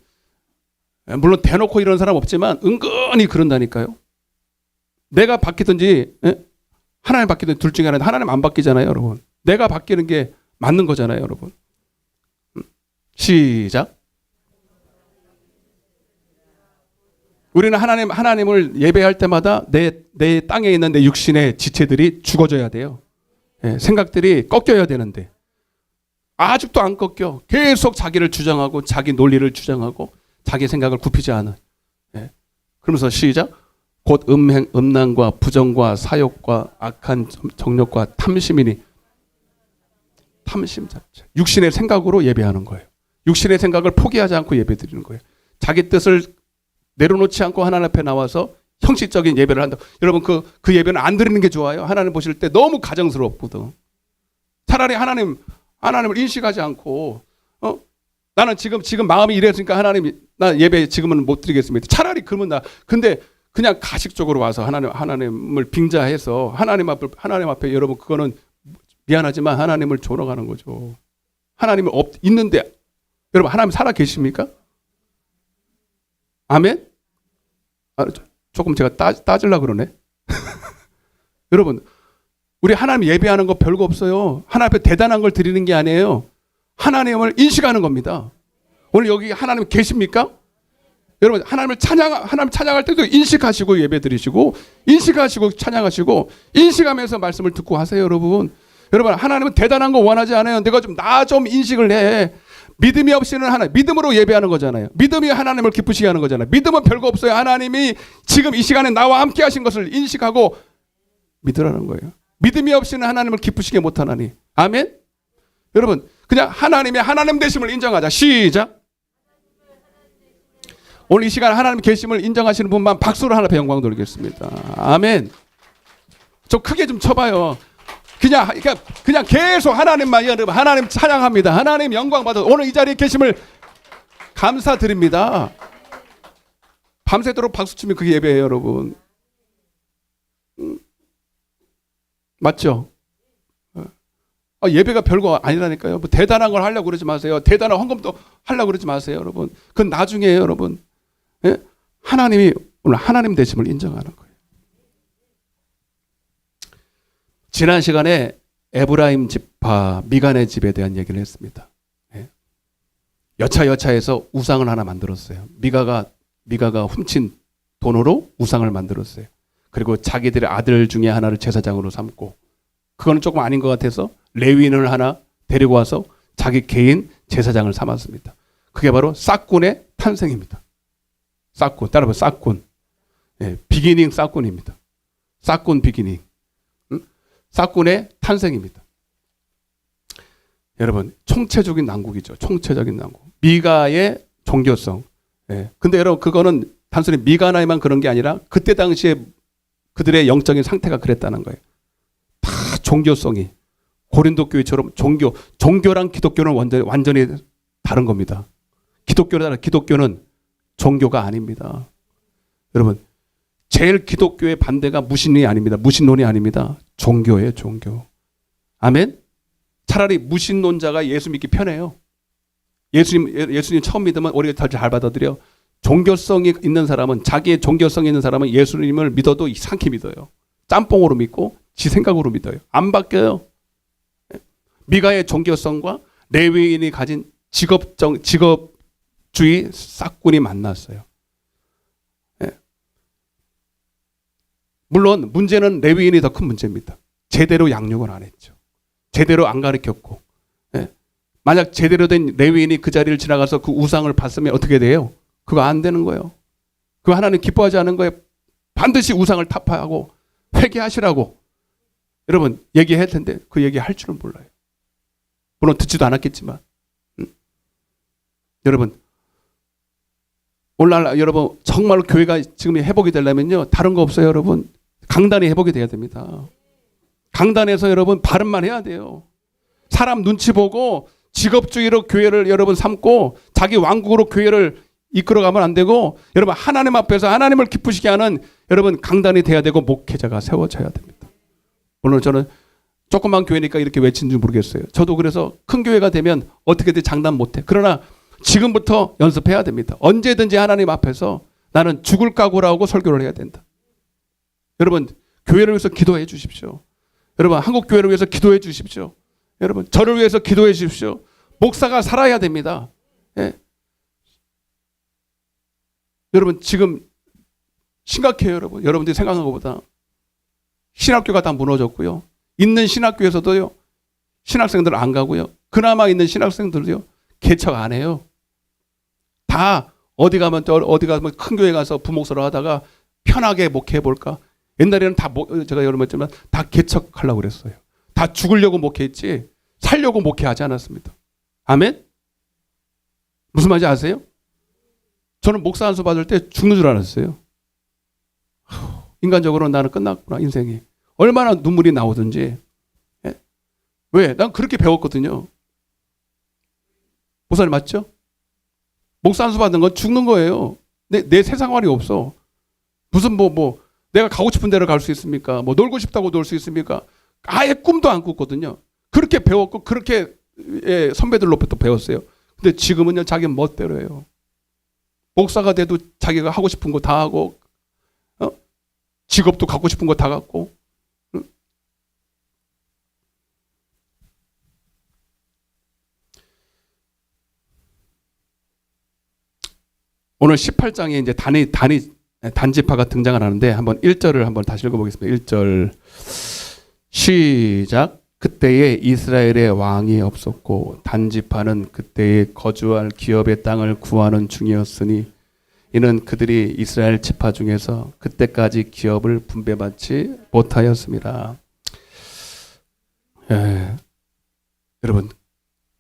물론 대놓고 이런 사람 없지만 은근히 그런다니까요. 내가 바뀌든지 하나님 바뀌든 둘 중에 하나는 하나님 안 바뀌잖아요, 여러분. 내가 바뀌는 게 맞는 거잖아요, 여러분. 시작. 우리는 하나님을 예배할 때마다 내 땅에 있는 내 육신의 지체들이 죽어져야 돼요. 생각들이 꺾여야 되는데 아직도 안 꺾여. 계속 자기를 주장하고 자기 논리를 주장하고 자기 생각을 굽히지 않아. 그러면서 시작. 곧 음란과 부정과 사욕과 악한 정욕과 탐심이니 탐심 자체. 육신의 생각으로 예배하는 거예요. 육신의 생각을 포기하지 않고 예배드리는 거예요. 자기 뜻을 내려놓지 않고 하나님 앞에 나와서 형식적인 예배를 한다. 여러분 그 예배는 안 드리는 게 좋아요. 하나님 보실 때 너무 가정스럽거든. 차라리 하나님을 인식하지 않고 나는 지금 마음이 이랬으니까 나 예배 지금은 못 드리겠습니다. 차라리 그러면 근데 그냥 가식적으로 와서 하나님을 빙자해서 하나님 앞에 여러분 그거는 미안하지만 하나님을 조롱하는 거죠. 하나님은 있는데 여러분 하나님 살아 계십니까? 아멘? 조금 제가 따지려고 그러네. 여러분 우리 하나님 예배하는 거 별거 없어요. 하나님 앞에 대단한 걸 드리는 게 아니에요. 하나님을 인식하는 겁니다. 오늘 여기 하나님 계십니까? 여러분 하나님 찬양할 때도 인식하시고 예배 드리시고 인식하시고 찬양하시고 인식하면서 말씀을 듣고 하세요. 여러분 하나님은 대단한 거 원하지 않아요. 내가 나 좀 인식을 해. 믿음이 없이는 하나님, 믿음으로 예배하는 거잖아요. 믿음이 하나님을 기쁘시게 하는 거잖아요. 믿음은 별거 없어요. 하나님이 지금 이 시간에 나와 함께 하신 것을 인식하고 믿으라는 거예요. 믿음이 없이는 하나님을 기쁘시게 못하나니. 아멘? 여러분 그냥 하나님의 하나님 되심을 인정하자. 시작. 오늘 이 시간 하나님 계심을 인정하시는 분만 박수로 하나님 영광 돌리겠습니다. 아멘. 좀 크게 좀 쳐봐요. 그냥 계속 하나님만 여러분 하나님 찬양합니다. 하나님 영광 받아. 오늘 이 자리에 계심을 감사드립니다. 밤새도록 박수 치면 그게 예배예요, 여러분. 맞죠? 예배가 별거 아니라니까요. 뭐 대단한 걸 하려고 그러지 마세요. 대단한 헌금도 하려고 그러지 마세요, 여러분. 그건 나중에예요, 여러분. 예? 하나님이 오늘 하나님 되심을 인정하는 거예요. 지난 시간에 에브라임 집파 미간의 집에 대한 얘기를 했습니다. 예? 여차여차해서 우상을 하나 만들었어요. 미가가 훔친 돈으로 우상을 만들었어요. 그리고 자기들의 아들 중에 하나를 제사장으로 삼고, 그거는 조금 아닌 것 같아서 레위인을 하나 데리고 와서 자기 개인 제사장을 삼았습니다. 그게 바로 싹군의 탄생입니다. 싹군, 따라봐, 싹군. 예, 비기닝 싹군입니다. 싹군 비기닝. 싹군의 탄생입니다. 여러분, 총체적인 난국이죠. 총체적인 난국. 미가의 종교성. 예. 근데 여러분, 그거는 단순히 미가나에만 그런 게 아니라 그때 당시에 그들의 영적인 상태가 그랬다는 거예요. 다 종교성이. 고린도 교회처럼 종교랑 기독교는 완전히 다른 겁니다. 기독교는 종교가 아닙니다. 여러분, 제일 기독교의 반대가 무신론이 아닙니다. 무신론이 아닙니다. 종교예요, 종교. 아멘? 차라리 무신론자가 예수 믿기 편해요. 예수님 처음 믿으면 우리가 더 잘 받아들여. 종교성이 있는 사람은, 자기의 종교성이 있는 사람은 예수님을 믿어도 이상하게 믿어요. 짬뽕으로 믿고 지 생각으로 믿어요. 안 바뀌어요. 미가의 종교성과 레위인이 가진 직업주의 싹군이 만났어요. 물론 문제는 레위인이 더 큰 문제입니다. 제대로 양육을 안 했죠. 제대로 안 가르쳤고. 만약 제대로 된 레위인이 그 자리를 지나가서 그 우상을 봤으면 어떻게 돼요? 그거 안 되는 거예요. 그거 하나님 기뻐하지 않은 거예요. 반드시 우상을 타파하고 회개하시라고 여러분 얘기할 텐데 그 얘기 할 줄은 몰라요. 물론 듣지도 않았겠지만. 여러분, 오늘날 여러분 정말로 교회가 지금 회복이 되려면요, 다른 거 없어요. 여러분, 강단이 회복이 돼야 됩니다. 강단에서 여러분 발음만 해야 돼요. 사람 눈치 보고 직업주의로 교회를 여러분 삼고 자기 왕국으로 교회를 이끌어가면 안 되고, 여러분 하나님 앞에서 하나님을 기쁘시게 하는 여러분 강단이 돼야 되고 목회자가 세워져야 됩니다. 오늘 저는 조그만 교회니까 이렇게 외치는지 모르겠어요. 저도 그래서 큰 교회가 되면 어떻게든 장담 못해. 그러나 지금부터 연습해야 됩니다. 언제든지 하나님 앞에서 나는 죽을 각오로 하고 설교를 해야 된다. 여러분, 교회를 위해서 기도해 주십시오. 여러분, 한국 교회를 위해서 기도해 주십시오. 여러분, 저를 위해서 기도해 주십시오. 목사가 살아야 됩니다. 예. 여러분, 지금 심각해요, 여러분. 여러분들이 생각하는 것보다. 신학교가 다 무너졌고요. 있는 신학교에서도요, 신학생들 안 가고요. 그나마 있는 신학생들도요, 개척 안 해요. 다 어디 가면 큰 교회 가서 부목사로 하다가 편하게 목회해 볼까. 옛날에는 다 제가 여러분 했지만 다 개척하려고 그랬어요. 다 죽으려고 목회했지 살려고 목회하지 않았습니다. 아멘? 무슨 말인지 아세요? 저는 목사 안수 받을 때 죽는 줄 알았어요. 인간적으로 나는 끝났구나, 인생이. 얼마나 눈물이 나오든지. 예? 왜? 난 그렇게 배웠거든요. 목사님 맞죠? 목사 안수 받는 건 죽는 거예요. 내 세상활이 없어. 무슨 내가 가고 싶은 데로 갈 수 있습니까? 놀고 싶다고 놀 수 있습니까? 아예 꿈도 안 꿨거든요. 그렇게 배웠고 그렇게 선배들로부터 배웠어요. 근데 지금은요 자기 멋대로 해요. 목사가 돼도 자기가 하고 싶은 거 다 하고 직업도 갖고 싶은 거 다 갖고 오늘 18장에 이제 단지파가 등장을 하는데 한번 1절을 한번 다시 읽어보겠습니다. 1절 시작. 그때에 이스라엘의 왕이 없었고 단지파는 그때에 거주할 기업의 땅을 구하는 중이었으니 이는 그들이 이스라엘 지파 중에서 그때까지 기업을 분배받지 못하였습니다. 여러분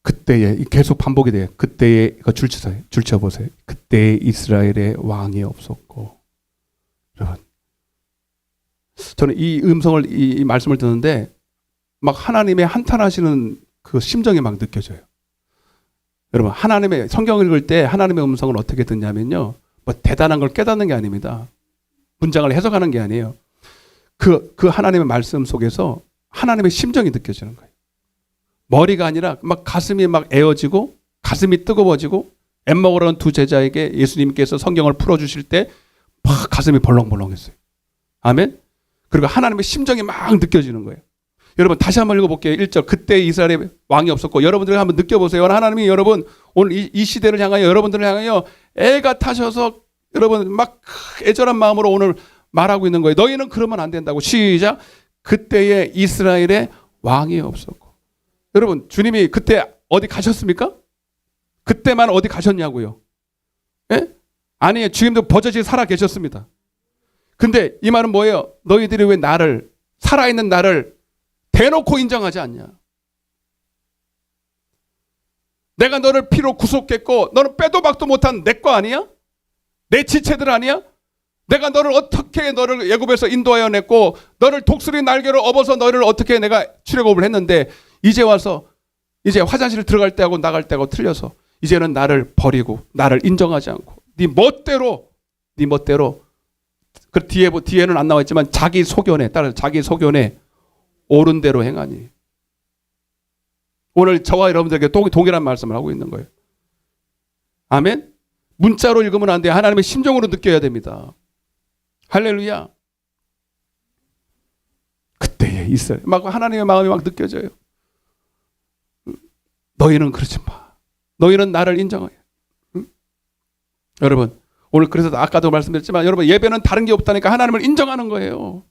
그때에 계속 반복이 돼요. 그때에 이거 줄쳐 보세요. 그때에 이스라엘의 왕이 없었고. 여러분 저는 이 음성을 이 말씀을 듣는데 막 하나님의 한탄하시는 그 심정이 막 느껴져요. 여러분 하나님의 성경을 읽을 때 하나님의 음성을 어떻게 듣냐면요. 뭐 대단한 걸 깨닫는 게 아닙니다. 문장을 해석하는 게 아니에요. 그 하나님의 말씀 속에서 하나님의 심정이 느껴지는 거예요. 머리가 아니라 막 가슴이 막 에어지고 가슴이 뜨거워지고 엠먹으라는 두 제자에게 예수님께서 성경을 풀어주실 때 막 가슴이 벌렁벌렁했어요. 아멘. 그리고 하나님의 심정이 막 느껴지는 거예요. 여러분 다시 한번 읽어볼게요. 1절 그때 이스라엘에 왕이 없었고 여러분들이 한번 느껴보세요. 하나님이 여러분 오늘 이 시대를 향하여 여러분들을 향하여 애가 타셔서 여러분 막 애절한 마음으로 오늘 말하고 있는 거예요. 너희는 그러면 안 된다고. 시작. 그때에 이스라엘에 왕이 없었고. 여러분 주님이 그때 어디 가셨습니까? 그때만 어디 가셨냐고요. 예? 아니에요. 지금도 버젓이 살아 계셨습니다. 근데 이 말은 뭐예요? 너희들이 왜 나를 살아있는 나를 대놓고 인정하지 않냐? 내가 너를 피로 구속했고 너는 빼도 박도 못한 내 거 아니야? 내 지체들 아니야? 내가 너를 어떻게 너를 애굽에서 인도하여 냈고 너를 독수리 날개로 업어서 너를 어떻게 내가 출애굽을 했는데 이제 와서 이제 화장실 들어갈 때하고 나갈 때하고 틀려서 이제는 나를 버리고 나를 인정하지 않고 네 멋대로 그 뒤에는 안 나와 있지만 자기 소견에 따라 자기 소견에 옳은 대로 행하니. 오늘 저와 여러분들에게 동일한 말씀을 하고 있는 거예요. 아멘. 문자로 읽으면 안 돼요. 하나님의 심정으로 느껴야 됩니다. 할렐루야. 그때에 있어요. 막 하나님의 마음이 막 느껴져요. 너희는 그러지 마. 너희는 나를 인정해. 응? 여러분 오늘 그래서 아까도 말씀드렸지만 여러분 예배는 다른 게 없다니까 하나님을 인정하는 거예요.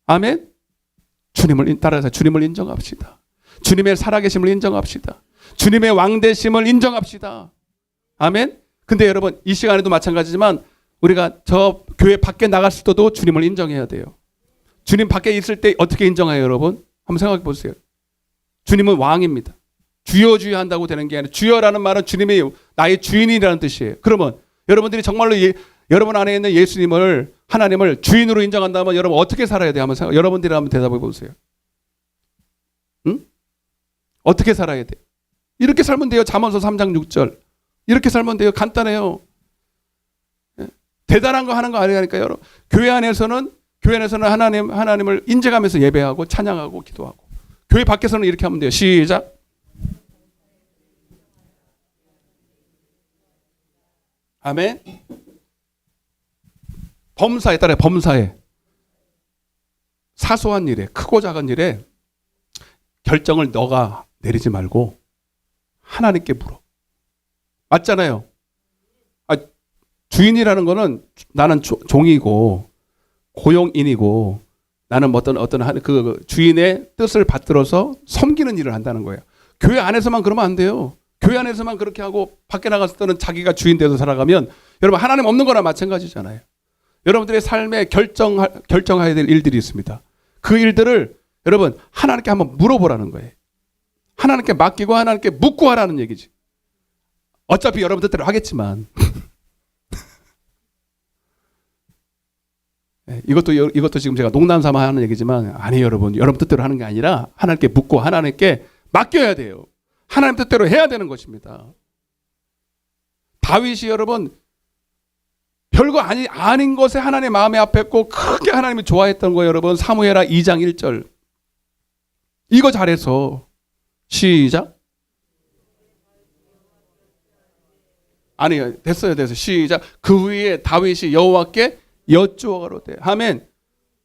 아멘. 주님을 따라서 주님을 인정합시다. 주님의 살아계심을 인정합시다. 주님의 왕되심을 인정합시다. 아멘. 근데 여러분 이 시간에도 마찬가지지만 우리가 저 교회 밖에 나갔을 때도 주님을 인정해야 돼요. 주님 밖에 있을 때 어떻게 인정해요 여러분? 한번 생각해 보세요. 주님은 왕입니다. 주여 주여 한다고 되는 게 아니라 주여라는 말은 주님이 나의 주인이라는 뜻이에요. 그러면 여러분들이 정말로 여러분 안에 있는 예수님을 하나님을 주인으로 인정한다면 여러분 어떻게 살아야 돼요? 여러분들이 한번 대답해 보세요. 응? 어떻게 살아야 돼요? 이렇게 살면 돼요. 잠언서 3장 6절. 이렇게 살면 돼요. 간단해요. 대단한 거 하는 거 아니라니까요. 여러분. 교회 안에서는 하나님을 인정하면서 예배하고 찬양하고 기도하고. 교회 밖에서는 이렇게 하면 돼요. 시작. 아멘. 범사에 따라 범사에 사소한 일에 크고 작은 일에 결정을 너가 내리지 말고 하나님께 물어. 맞잖아요. 주인이라는 거는 나는 종이고 고용인이고 나는 어떤 그 주인의 뜻을 받들어서 섬기는 일을 한다는 거예요. 교회 안에서만 그러면 안 돼요. 교회 안에서만 그렇게 하고 밖에 나갔을 때는 자기가 주인 돼서 살아가면 여러분 하나님 없는 거나 마찬가지잖아요. 여러분들의 삶에 결정해야 될 일들이 있습니다. 그 일들을 여러분 하나님께 한번 물어보라는 거예요. 하나님께 맡기고 하나님께 묻고 하라는 얘기지. 어차피 여러분 뜻대로 하겠지만 이것도 지금 제가 농담 삼아 하는 얘기지만 아니에요 여러분. 여러분 뜻대로 하는 게 아니라 하나님께 묻고 하나님께 맡겨야 돼요. 하나님 뜻대로 해야 되는 것입니다. 다윗이 여러분 별거 아닌 것에 하나님 마음에 앞했고 크게 하나님이 좋아했던 거예요. 여러분 사무엘하 2장 1절 이거 잘해서. 시작. 아니, 됐어요. 시작. 그 위에 다윗이 여호와께 여쭈어가로되. 아멘.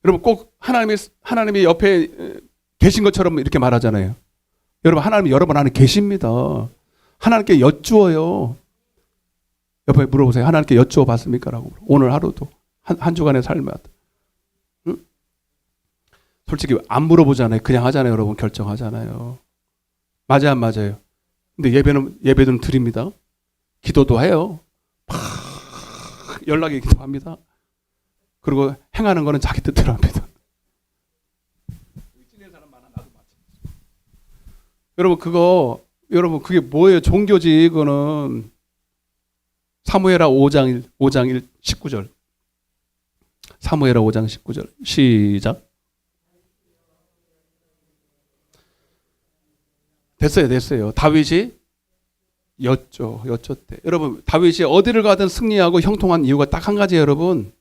여러분 꼭 하나님이 옆에 계신 것처럼 이렇게 말하잖아요. 여러분 하나님이 여러분 안에 계십니다. 하나님께 여쭈어요. 옆에 물어보세요. 하나님께 여쭈어 봤습니까? 라고. 오늘 하루도 한 주간의 삶마다. 응? 솔직히 안 물어보잖아요. 그냥 하잖아요. 여러분 결정하잖아요. 맞아요, 안 맞아요? 근데 예배는 드립니다. 기도도 해요. 연락이 기도합니다. 그리고 행하는 거는 자기 뜻대로 합니다. 여러분 그게 뭐예요? 종교지. 그거는 사무엘하 5장 19절. 사무엘하 5장 19절. 시작. 됐어요. 다윗이 여쭈었대. 여러분 다윗이 어디를 가든 승리하고 형통한 이유가 딱 한 가지예요. 여러분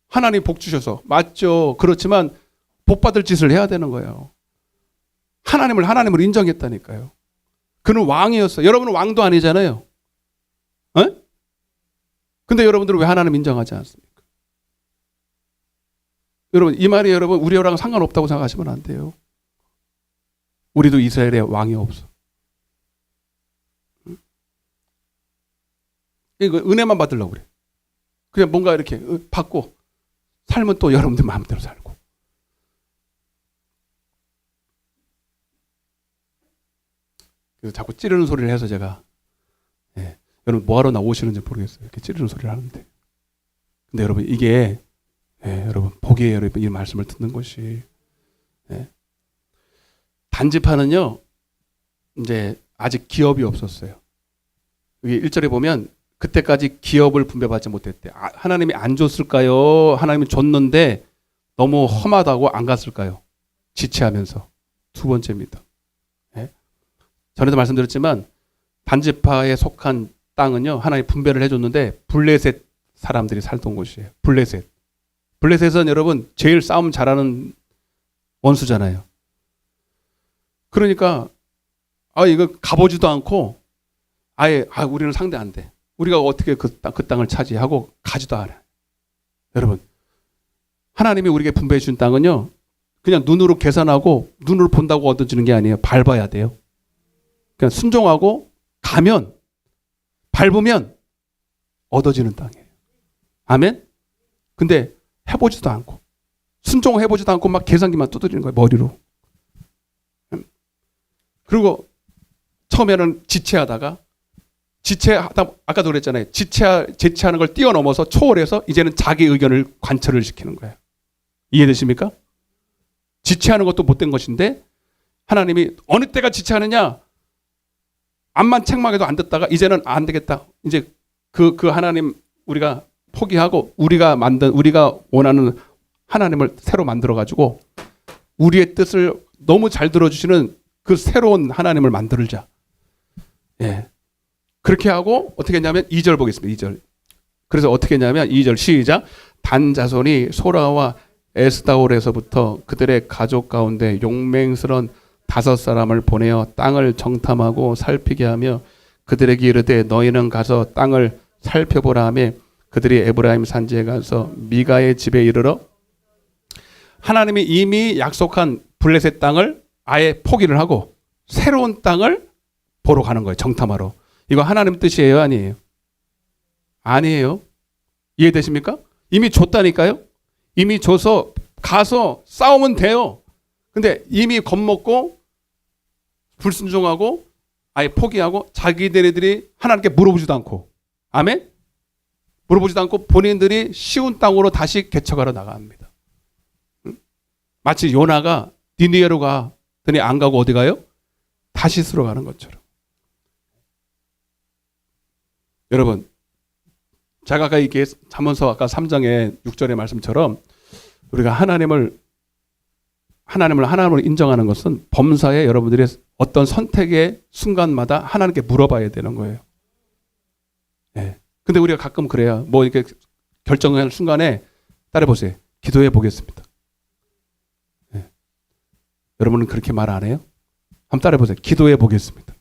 하나님 복 주셔서. 맞죠. 그렇지만 복 받을 짓을 해야 되는 거예요. 하나님을 인정했다니까요. 그는 왕이었어요. 여러분은 왕도 아니잖아요. 에? 근데 여러분들은 왜 하나님 인정하지 않습니까? 여러분 이 말이 여러분 우리랑 상관없다고 생각하시면 안 돼요. 우리도 이스라엘에 왕이 없어. 이거 은혜만 받으려고 그래. 그냥 뭔가 이렇게 받고 삶은 또 여러분들 마음대로 살고. 그래서 자꾸 찌르는 소리를 해서 제가 여러분 뭐하러 나오시는지 모르겠어요. 이렇게 찌르는 소리를 하는데. 근데 여러분 이게 여러분 복이에요. 여러분 이 말씀을 듣는 것이. 단지파는요 이제 아직 기업이 없었어요. 여기 1절에 보면 그때까지 기업을 분배받지 못했대. 하나님이 안 줬을까요? 하나님이 줬는데 너무 험하다고 안 갔을까요? 지체하면서. 두 번째입니다. 전에도 말씀드렸지만 단지파에 속한 땅은요 하나님이 분배를 해줬는데 블레셋 사람들이 살던 곳이에요. 블레셋은 여러분 제일 싸움 잘하는 원수잖아요. 그러니까 이거 가보지도 않고 아예 우리는 상대 안 돼. 우리가 어떻게 그 땅을 차지하고 가지도 않아. 여러분 하나님이 우리에게 분배해 준 땅은요 그냥 눈으로 계산하고 눈으로 본다고 얻어지는 게 아니에요. 밟아야 돼요. 그냥 순종하고 가면 밟으면 얻어지는 땅이에요. 아멘? 근데 해보지도 않고 순종해보지도 않고 막 계산기만 두드리는 거예요. 머리로. 그리고 처음에는 지체하다가 아까도 그랬잖아요. 지체하는 걸 뛰어넘어서 초월해서 이제는 자기 의견을 관철을 시키는 거예요. 이해되십니까? 지체하는 것도 못된 것인데 하나님이 어느 때가 지체하느냐? 암만 책망해도 안 듣다가 이제는 안 되겠다. 이제 그 하나님 우리가 포기하고 우리가 원하는 하나님을 새로 만들어 가지고 우리의 뜻을 너무 잘 들어주시는 그 새로운 하나님을 만들자. 그렇게 하고 어떻게 했냐면 2절 보겠습니다. 2절. 그래서 어떻게 했냐면 2절 시작. 단 자손이 소라와 에스다올에서부터 그들의 가족 가운데 용맹스런 5사람을 보내어 땅을 정탐하고 살피게 하며 그들에게 이르되 너희는 가서 땅을 살펴보라 하며 그들이 에브라임 산지에 가서 미가의 집에 이르러 하나님이 이미 약속한 블레셋 땅을 아예 포기를 하고 새로운 땅을 보러 가는 거예요. 정탐하러. 이거 하나님 뜻이에요? 아니에요? 아니에요. 이해되십니까? 이미 줬다니까요? 이미 줘서 가서 싸우면 돼요. 근데 이미 겁먹고 불순종하고 아예 포기하고 자기네들이 하나님께 물어보지도 않고 아멘? 물어보지도 않고 본인들이 쉬운 땅으로 다시 개척하러 나갑니다. 마치 요나가 니느웨로 가더니 안 가고 어디 가요? 다시스로 가는 것처럼. 여러분 제가 아까 이게 잠언서 아까 3장의 6절의 말씀처럼 우리가 하나님을 인정하는 것은 범사에 여러분들의 어떤 선택의 순간마다 하나님께 물어봐야 되는 거예요. 근데 우리가 가끔 그래요. 뭐 이렇게 결정할 순간에 따라보세요. 기도해 보겠습니다. 여러분은 그렇게 말 안 해요? 한번 따라해 보세요. 기도해 보겠습니다.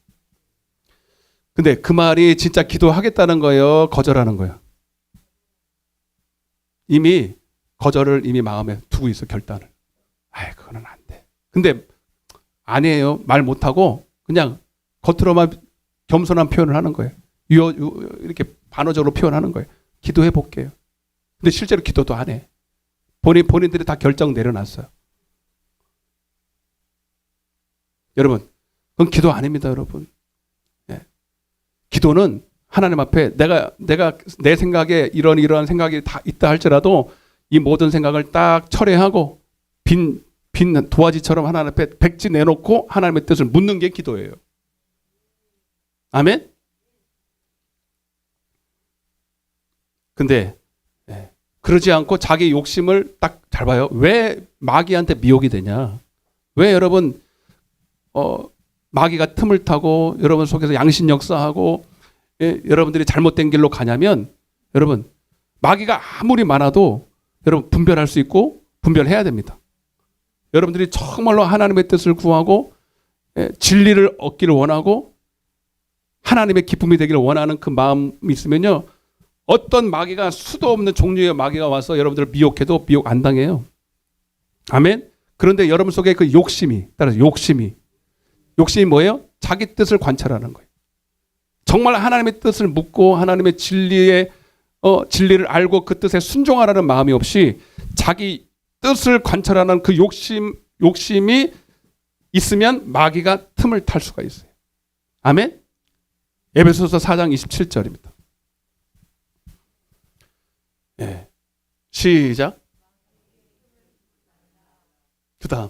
근데 그 말이 진짜 기도하겠다는 거예요? 거절하는 거예요? 이미 거절을 이미 마음에 두고 있어, 결단을. 아이, 그거는 안 돼. 근데 아니에요. 말 못하고 그냥 겉으로만 겸손한 표현을 하는 거예요. 이렇게 반어적으로 표현하는 거예요. 기도해 볼게요. 근데 실제로 기도도 안 해. 본인들이 다 결정 내려놨어요. 여러분, 그건 기도 아닙니다, 여러분. 예. 기도는 하나님 앞에 내가 내 생각에 이러한 생각이 다 있다 할지라도 이 모든 생각을 딱 철회하고 빈 도화지처럼 하나님 앞에 백지 내놓고 하나님의 뜻을 묻는 게 기도예요. 아멘? 근데 그러지 않고 자기 욕심을 딱 잘 봐요. 왜 마귀한테 미혹이 되냐? 왜 여러분 마귀가 틈을 타고 여러분 속에서 양심 역사하고 여러분들이 잘못된 길로 가냐면 여러분 마귀가 아무리 많아도 여러분 분별할 수 있고 분별해야 됩니다. 여러분들이 정말로 하나님의 뜻을 구하고 진리를 얻기를 원하고 하나님의 기쁨이 되기를 원하는 그 마음이 있으면요. 어떤 마귀가 수도 없는 종류의 마귀가 와서 여러분들을 미혹해도 미혹 안 당해요. 아멘? 그런데 여러분 속에 그 따라서 욕심이 뭐예요? 자기 뜻을 관찰하는 거예요. 정말 하나님의 뜻을 묻고 하나님의 진리를 알고 그 뜻에 순종하라는 마음이 없이 자기 뜻을 관찰하는 그 욕심이 있으면 마귀가 틈을 탈 수가 있어요. 아멘? 에베소서 4장 27절입니다. 예. 시작. 그 다음.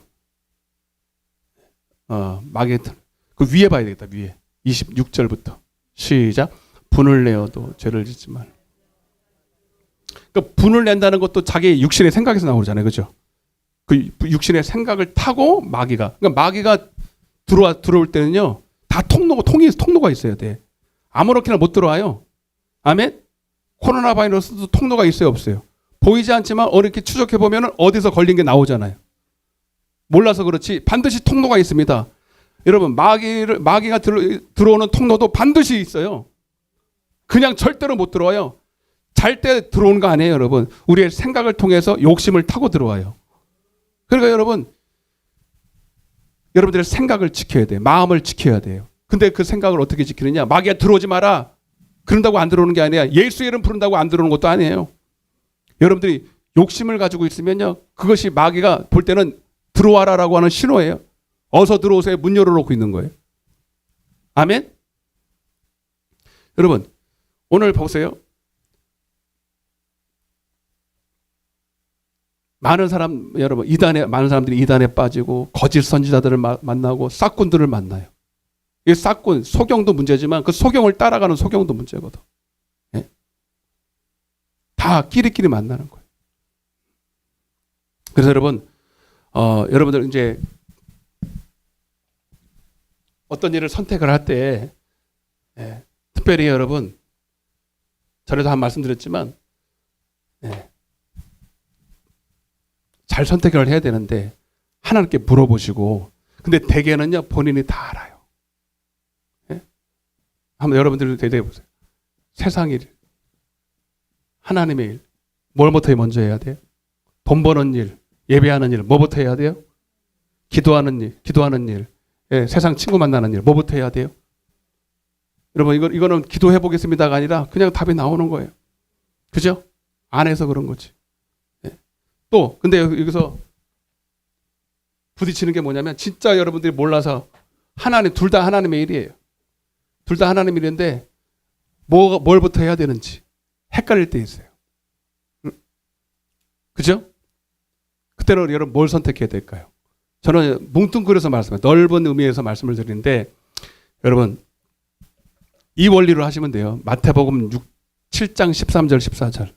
마귀의 틈. 그 위에 봐야 되겠다, 위에. 26절부터. 시작. 분을 내어도 죄를 짓지 말. 그러니까 분을 낸다는 것도 자기 육신의 생각에서 나오잖아요. 그죠? 그 육신의 생각을 타고 그러니까 마귀가 들어올 때는요. 다 통로가 있어야 돼. 아무렇게나 못 들어와요. 아멘? 코로나 바이러스도 통로가 있어요, 없어요? 보이지 않지만 이렇게 추적해 보면 어디서 걸린 게 나오잖아요. 몰라서 그렇지 반드시 통로가 있습니다. 여러분 마귀가 들어오는 통로도 반드시 있어요. 그냥 절대로 못 들어와요. 잘 때 들어오는 거 아니에요, 여러분. 우리의 생각을 통해서 욕심을 타고 들어와요. 그러니까 여러분들의 생각을 지켜야 돼요. 마음을 지켜야 돼요. 근데 그 생각을 어떻게 지키느냐? 마귀가 들어오지 마라. 그런다고 안 들어오는 게 아니라 예수의 이름 부른다고 안 들어오는 것도 아니에요. 여러분들이 욕심을 가지고 있으면요. 그것이 마귀가 볼 때는 들어와라라고 하는 신호예요. 어서 들어오세요. 문 열어놓고 있는 거예요. 아멘? 여러분 오늘 보세요. 많은 사람들이 이단에 빠지고 거짓 선지자들을 만나고 싹꾼들을 만나요. 이 싹꾼, 소경도 문제지만 그 소경을 따라가는 소경도 문제거든. 예? 다 끼리끼리 만나는 거예요. 그래서 여러분들 이제 어떤 일을 선택을 할 때 특별히 여러분 전에도 한 말씀드렸지만 잘 선택을 해야 되는데 하나님께 물어보시고 근데 대개는요 본인이 다 알아요. 한번 여러분들 대답해 보세요. 세상 일, 하나님의 일, 뭘부터 먼저 해야 돼요? 돈 버는 일, 예배하는 일, 뭐부터 해야 돼요? 기도하는 일, 세상 친구 만나는 일, 뭐부터 해야 돼요? 여러분 이거는 기도해 보겠습니다가 아니라 그냥 답이 나오는 거예요. 그죠? 안 해서 그런 거지. 또 근데 여기서 부딪히는 게 뭐냐면 진짜 여러분들이 몰라서 둘 다 하나님의 일이에요. 둘 다 하나님 일인데 뭘부터 해야 되는지 헷갈릴 때 있어요. 그죠? 그때는 여러분 뭘 선택해야 될까요? 저는 뭉뚱그려서 넓은 의미에서 말씀을 드리는데 여러분 이 원리로 하시면 돼요. 마태복음 7장 13절 14절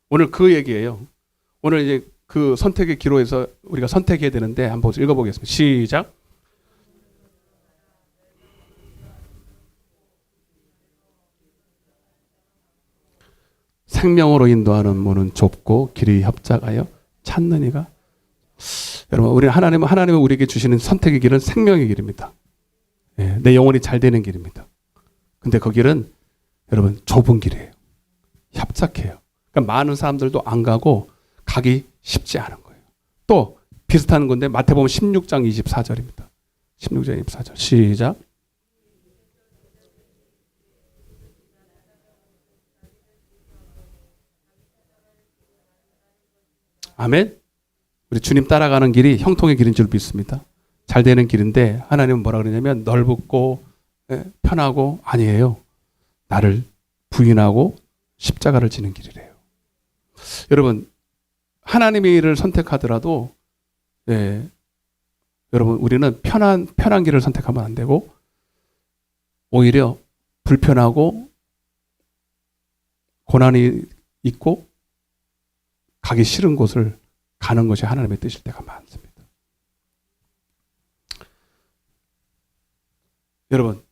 오늘 그 얘기예요. 오늘 이제 그 선택의 기로에서 우리가 선택해야 되는데 한번 읽어보겠습니다. 시작. 생명으로 인도하는 문은 좁고 길이 협착하여 찾는 이가 여러분 우리 하나님은 우리에게 주시는 선택의 길은 생명의 길입니다. 예, 내 영혼이 잘 되는 길입니다. 근데 그 길은 여러분 좁은 길이에요. 협착해요. 그러니까 많은 사람들도 안 가고 가기 쉽지 않은 거예요. 또 비슷한 건데 마태복음 16장 24절입니다. 16장 24절 시작. 아멘. 우리 주님 따라가는 길이 형통의 길인 줄 믿습니다. 잘 되는 길인데 하나님은 뭐라 그러냐면 넓고 편하고 아니에요. 나를 부인하고 십자가를 지는 길이래요. 여러분 하나님의 일을 선택하더라도 여러분 우리는 편한 길을 선택하면 안 되고 오히려 불편하고 고난이 있고 가기 싫은 곳을 가는 것이 하나님의 뜻일 때가 많습니다. 여러분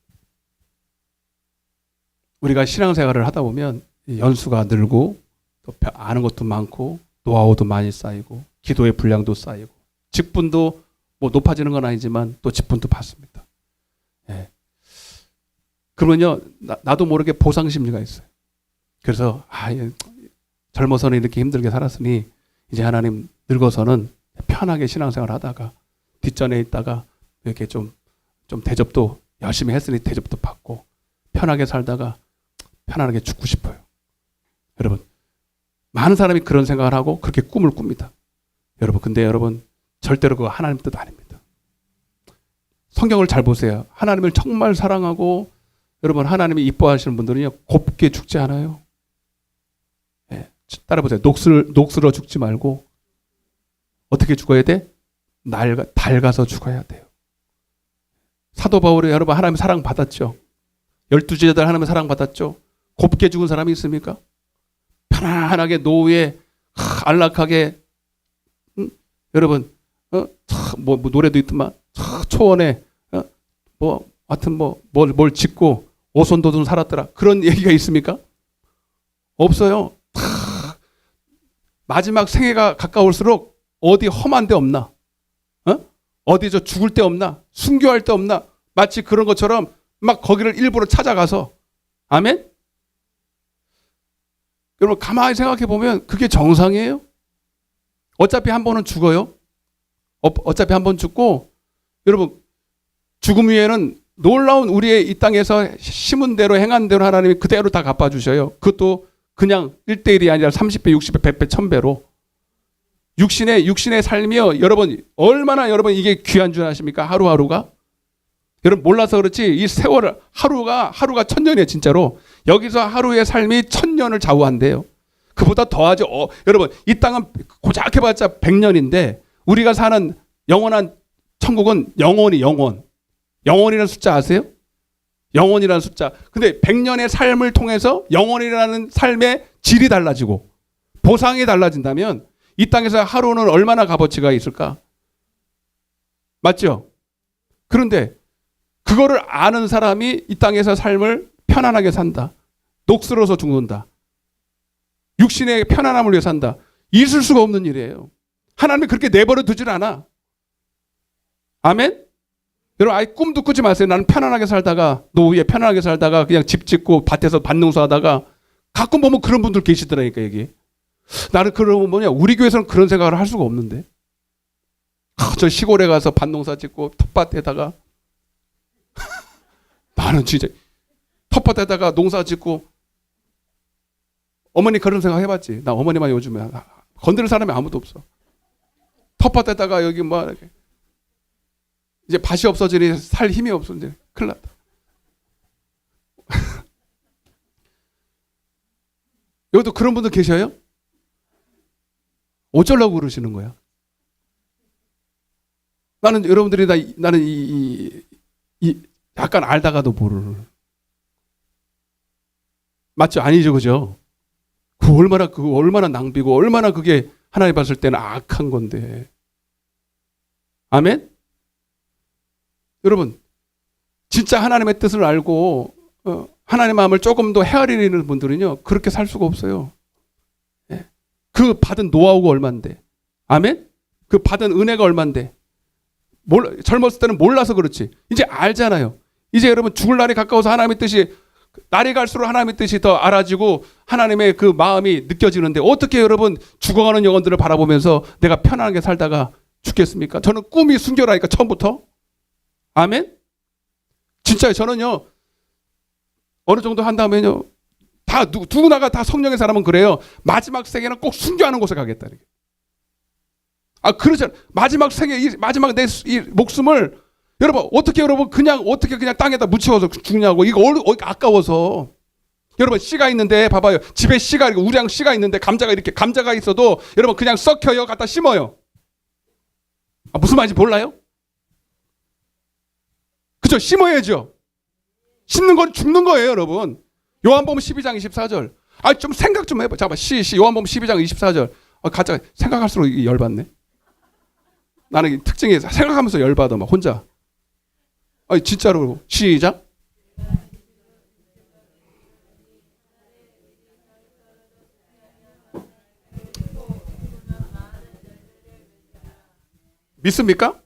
우리가 신앙생활을 하다 보면 연수가 늘고 또 아는 것도 많고 노하우도 많이 쌓이고 기도의 분량도 쌓이고 직분도 뭐 높아지는 건 아니지만 또 직분도 받습니다. 예. 그러면요 나도 모르게 보상 심리가 있어요. 그래서 젊어서는 이렇게 힘들게 살았으니 이제 하나님 늙어서는 편하게 신앙생활 하다가 뒷전에 있다가 이렇게 좀 대접도 열심히 했으니 대접도 받고 편하게 살다가 편안하게 죽고 싶어요. 여러분 많은 사람이 그런 생각을 하고 그렇게 꿈을 꿉니다. 여러분 근데 여러분 절대로 그거 하나님 뜻 아닙니다. 성경을 잘 보세요. 하나님을 정말 사랑하고 여러분 하나님이 이뻐하시는 분들은요 곱게 죽지 않아요. 따라 보세요. 녹슬어 죽지 말고 어떻게 죽어야 돼? 낡아서 죽어야 돼요. 사도 바울이 여러분 하나님 사랑 받았죠. 12제자들 하나님 사랑 받았죠. 곱게 죽은 사람이 있습니까? 편안하게 노후에 안락하게 여러분 뭐 노래도 있더만 초원에 하여튼 뭘 짓고 오손도손 살았더라. 그런 얘기가 있습니까? 없어요. 마지막 생애가 가까울수록 어디 험한 데 없나? 어디 저 죽을 데 없나? 순교할 데 없나? 마치 그런 것처럼 막 거기를 일부러 찾아가서 아멘? 여러분 가만히 생각해 보면 그게 정상이에요? 어차피 한 번은 죽어요. 어차피 한 번 죽고 여러분 죽음 위에는 놀라운 우리의 이 땅에서 심은 대로 행한 대로 하나님이 그대로 다 갚아주셔요. 그것도 그냥 1대1이 아니라 30배, 60배, 100배, 1000배로. 육신의 삶이요. 여러분 얼마나 여러분 이게 귀한 줄 아십니까? 하루하루가. 여러분 몰라서 그렇지 이 세월 하루가 1000년이에요 진짜로. 여기서 하루의 삶이 1000년을 좌우한대요. 그보다 더하죠. 여러분 이 땅은 고작 해봤자 100년인데 우리가 사는 영원한 천국은 영원이라는 숫자 아세요? 영원이라는 숫자. 근데 100년의 삶을 통해서 영원이라는 삶의 질이 달라지고 보상이 달라진다면 이 땅에서 하루는 얼마나 값어치가 있을까? 맞죠? 그런데 그거를 아는 사람이 이 땅에서 삶을 편안하게 산다. 녹슬어서 죽는다. 육신의 편안함을 위해 산다. 있을 수가 없는 일이에요. 하나님이 그렇게 내버려 두질 않아. 아멘? 여러분 아예 꿈도 꾸지 마세요. 나는 편안하게 살다가 노후에 편안하게 살다가 그냥 집 짓고 밭에서 밭농사하다가 가끔 보면 그런 분들 계시더라니까 여기. 나는 그러면 우리 교회에서는 그런 생각을 할 수가 없는데. 저 시골에 가서 밭농사 짓고 텃밭에다가 나는 진짜 텃밭에다가 농사 짓고 어머니 그런 생각 해봤지. 나 어머니만 요즘에 건드릴 사람이 아무도 없어. 텃밭에다가 여기 뭐 이렇게 이제 밭이 없어지니 살 힘이 없어. 이제 큰일 났다. 여기도 그런 분들 계셔요? 어쩌려고 그러시는 거야? 나는 여러분들이 나는 이 약간 알다가도 모르는. 맞죠? 아니죠, 그죠? 그거 얼마나 낭비고 얼마나 그게 하나님 봤을 때는 악한 건데. 아멘? 여러분 진짜 하나님의 뜻을 알고 하나님의 마음을 조금 더 헤아리는 분들은요 그렇게 살 수가 없어요. 예. 그 받은 노하우가 얼만데. 아멘? 그 받은 은혜가 얼만데. 젊었을 때는 몰라서 그렇지. 이제 알잖아요. 이제 여러분 죽을 날이 가까워서 하나님의 뜻이 날이 갈수록 하나님의 뜻이 더 알아지고 하나님의 그 마음이 느껴지는데 어떻게 여러분 죽어가는 영혼들을 바라보면서 내가 편안하게 살다가 죽겠습니까? 저는 꿈이 순결하니까 처음부터. 아멘? 진짜요. 저는요 어느 정도 한 다음에요 다 누구나가 다 성령의 사람은 그래요. 마지막 생에는 꼭 순교하는 곳에 가겠다. 그러잖아요. 마지막 생에 마지막 내 이 목숨을 여러분 어떻게 그냥 땅에다 묻혀서 죽냐고. 이거 아까워서. 여러분 씨가 있는데 봐봐요. 집에 씨가 우량 씨가 있는데 감자가 있어도 여러분 그냥 썩혀요. 갖다 심어요. 무슨 말인지 몰라요? 그죠? 심어야죠. 심는 건 죽는 거예요, 여러분. 요한복음 12장 24절. 좀 생각 좀 해봐. 잠깐만. 요한복음 12장 24절. 가짜 생각할수록 열받네. 나는 이 특징이 생각하면서 열받아 막 혼자. 진짜로. 시작. 믿습니까?